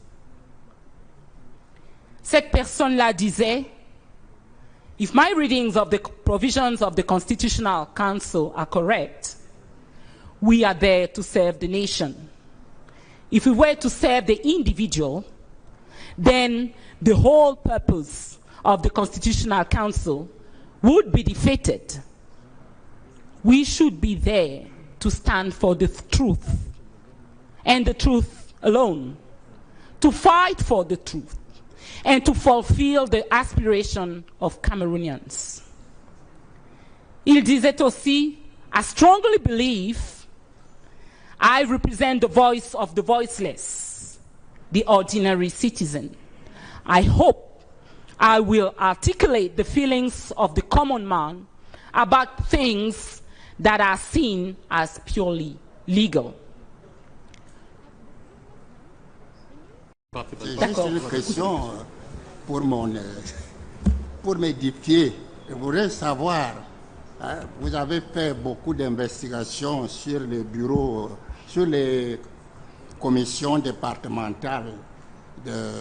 Cette personne-là disait if my readings of the provisions of the Constitutional Council are correct, we are there to serve the nation. If we were to serve the individual, then the whole purpose of the Constitutional Council would be defeated. We should be there to stand for the truth, and the truth alone, to fight for the truth, and to fulfill the aspiration of Cameroonians. Il disait aussi, I strongly believe I represent the voice of the voiceless, the ordinary citizen. I hope I will articulate the feelings of the common man about things that are seen as purely legal. C'est juste une question pour m'édifier. Je voudrais savoir, hein, vous avez fait beaucoup d'investigations sur les bureaux, sur les commissions départementales de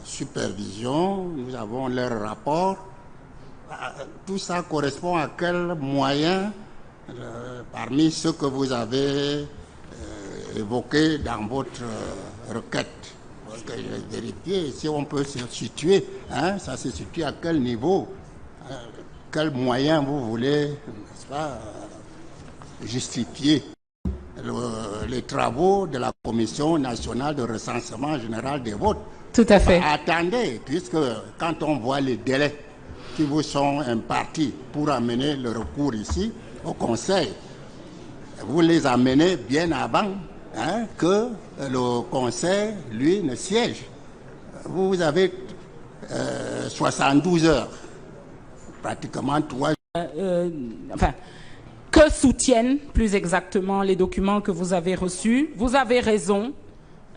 supervision, nous avons leurs rapports. Tout ça correspond à quel moyen parmi ceux que vous avez évoqués dans votre requête? Parce que j'ai vérifié, si on peut se situer, hein, ça se situe à quel niveau, quel moyen vous voulez, n'est-ce pas, justifier les travaux de la Commission nationale de recensement général des votes. Tout à fait. Attendez, puisque quand on voit les délais qui vous sont impartis pour amener le recours ici au Conseil, vous les amenez bien avant, hein, que le Conseil, lui, ne siège. Vous avez 72 heures, pratiquement 3 enfin, que soutiennent plus exactement les documents que vous avez reçus. Vous avez raison.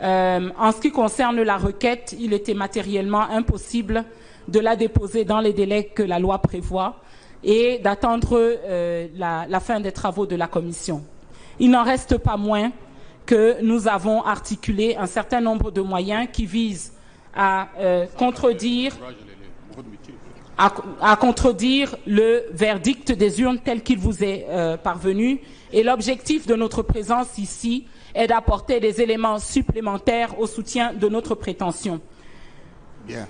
En ce qui concerne la requête, il était matériellement impossible de la déposer dans les délais que la loi prévoit et d'attendre la fin des travaux de la commission. Il n'en reste pas moins que nous avons articulé un certain nombre de moyens qui visent à contredire le verdict des urnes tel qu'il vous est parvenu. Et l'objectif de notre présence ici est d'apporter des éléments supplémentaires au soutien de notre prétention. Bien.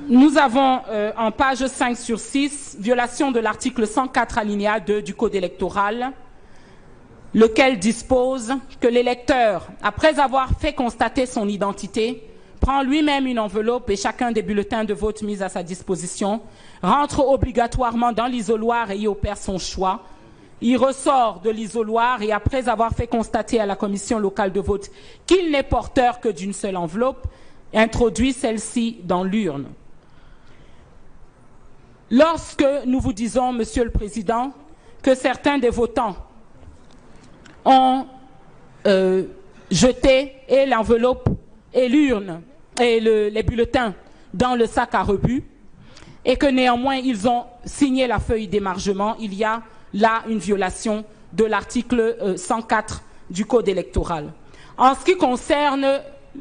Nous avons en page 5 sur 6, violation de l'article 104 alinéa 2 du Code électoral, lequel dispose que l'électeur, après avoir fait constater son identité, prend lui-même une enveloppe et chacun des bulletins de vote mis à sa disposition, rentre obligatoirement dans l'isoloir et y opère son choix. Il ressort de l'isoloir et après avoir fait constater à la commission locale de vote qu'il n'est porteur que d'une seule enveloppe, introduit celle-ci dans l'urne. Lorsque nous vous disons, Monsieur le Président, que certains des votants ont jeté et l'enveloppe et l'urne et les bulletins dans le sac à rebut et que néanmoins ils ont signé la feuille d'émargement, il y a là une violation de l'article 104 du Code électoral. En ce qui concerne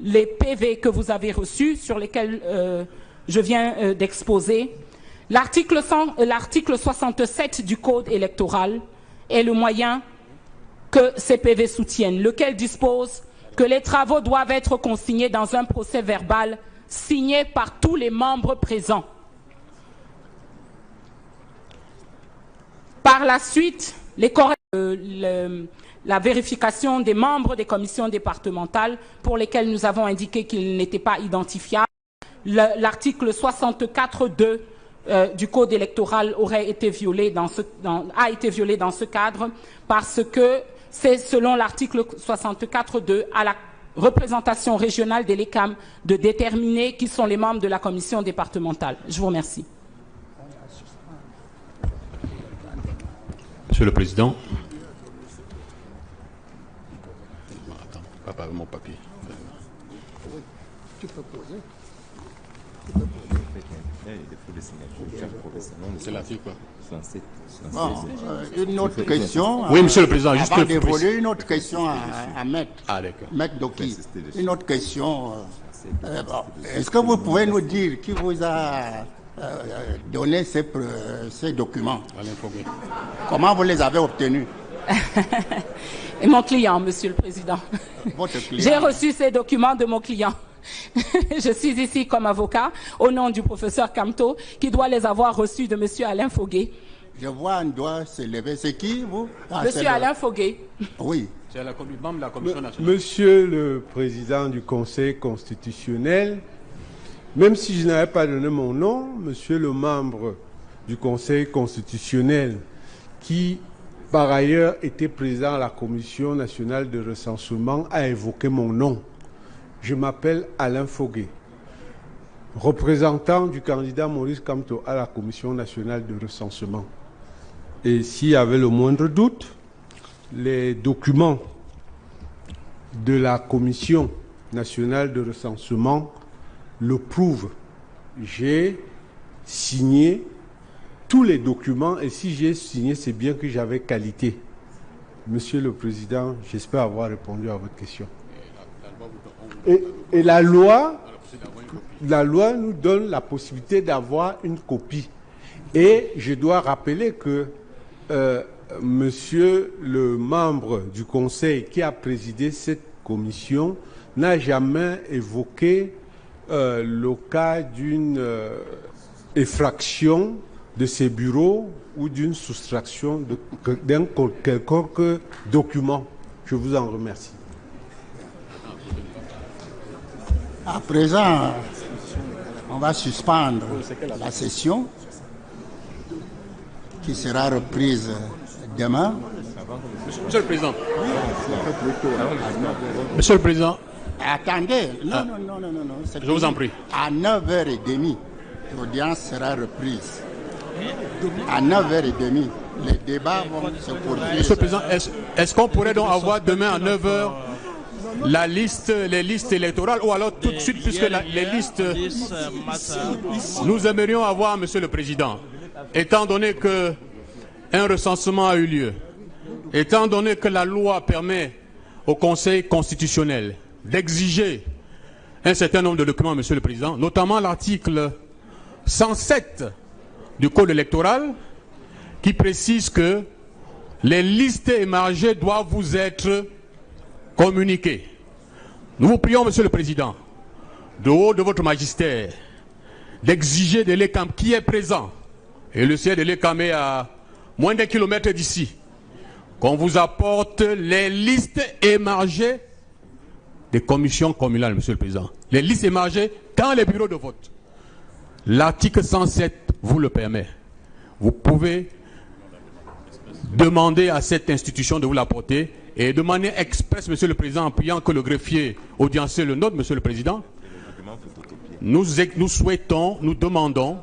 les PV que vous avez reçus, sur lesquels je viens d'exposer, l'article 67 du Code électoral est le moyen que ces PV soutiennent, lequel dispose que les travaux doivent être consignés dans un procès verbal signé par tous les membres présents. Par la suite, la vérification des membres des commissions départementales pour lesquels nous avons indiqué qu'ils n'étaient pas identifiables. L'article 64.2 du Code électoral a été violé dans ce cadre parce que c'est selon l'article 64.2 à la représentation régionale des LECAM de déterminer qui sont les membres de la commission départementale. Je vous remercie. Monsieur le Président. Attends, pas mon papier. Tu peux poser. C'est la fille, quoi. Bon, une autre question. Oui, Monsieur le Président, juste avant d'évoluer, une autre question à Maître. Ah, d'accord. Maître Doki. Une autre question. Est-ce que vous pouvez nous dire qui vous a donné ces documents. Comment vous les avez obtenus? Et mon client, Monsieur le Président. Votre client. J'ai reçu ces documents de mon client. Je suis ici comme avocat au nom du professeur Camteau qui doit les avoir reçus de Monsieur Alain Foguet. Je vois un doigt se lever. C'est qui, vous? Monsieur Alain Foguet. Oui. C'est le membre de la Commission nationale. Monsieur le Président du Conseil constitutionnel, même si je n'avais pas donné mon nom, monsieur le membre du Conseil constitutionnel qui, par ailleurs, était président à la Commission nationale de recensement, a évoqué mon nom. Je m'appelle Alain Foguet, représentant du candidat Maurice Kamto à la Commission nationale de recensement. Et s'il y avait le moindre doute, les documents de la Commission nationale de recensement le prouvent. J'ai signé tous les documents et si j'ai signé, c'est bien que j'avais qualité. Monsieur le Président, j'espère avoir répondu à votre question. Et la loi nous donne la possibilité d'avoir une copie. Et je dois rappeler que monsieur le membre du Conseil qui a présidé cette commission n'a jamais évoqué le cas d'une effraction de ses bureaux ou d'une soustraction d'un quelconque document. Je vous en remercie. À présent, on va suspendre la session qui sera reprise demain. Monsieur le Président. Monsieur le Président. Attendez, non. Je vous en prie. À 9h30, l'audience sera reprise. À 9h30, les débats vont se poursuivre. Monsieur le Président, est-ce qu'on pourrait donc avoir demain à 9h les listes électorales ou alors tout de suite, puisque les listes, nous aimerions avoir, Monsieur le Président, étant donné que un recensement a eu lieu, étant donné que la loi permet au Conseil constitutionnel d'exiger un certain nombre de documents, Monsieur le Président, notamment l'article 107 du Code électoral qui précise que les listes émargées doivent vous être communiquées. Nous vous prions, Monsieur le Président, de haut de votre magistère, d'exiger de l'ECAM qui est présent, et le siège de l'ECAM est à moins d'un kilomètre d'ici, qu'on vous apporte les listes émargées des commissions communales, Monsieur le Président. Les listes émargées dans les bureaux de vote. L'article 107 vous le permet. Vous pouvez demander à cette institution de vous l'apporter et de manière expresse, Monsieur le Président, en priant que le greffier audiencier le note, Monsieur le Président, nous souhaitons, nous demandons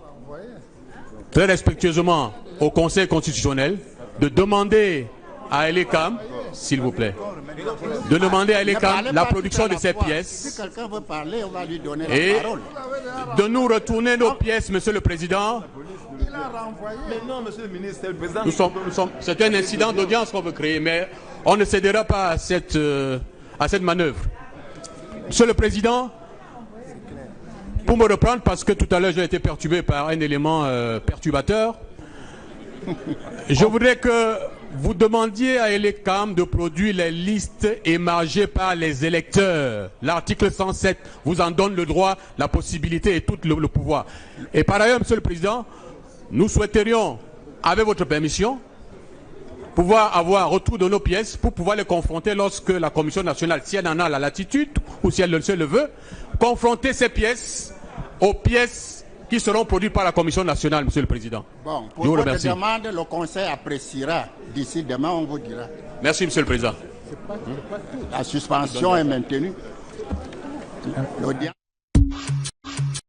très respectueusement au Conseil constitutionnel de demander à l'ECAM, s'il vous plaît, de demander à l'ECAM la production de ces pièces si quelqu'un veut parler, on va lui donner et la parole. de nous retourner nos pièces, Monsieur le Président. Mais non, Monsieur le Ministre, c'est le Président. C'est un incident d'audience qu'on veut créer, mais on ne cédera pas à cette manœuvre. Monsieur le Président, pour me reprendre, parce que tout à l'heure j'ai été perturbé par un élément perturbateur, je voudrais que vous demandiez à l'ECAM de produire les listes émargées par les électeurs. L'article 107 vous en donne le droit, la possibilité et tout le pouvoir. Et par ailleurs, Monsieur le Président, nous souhaiterions, avec votre permission, pouvoir avoir retour de nos pièces pour pouvoir les confronter lorsque la Commission nationale, si elle en a la latitude ou si elle le veut, confronter ces pièces aux pièces qui seront produites par la Commission nationale, Monsieur le Président. Bon, pour votre demande, le Conseil appréciera. D'ici demain, on vous dira. Merci, Monsieur le Président. La suspension est maintenue. L'audience.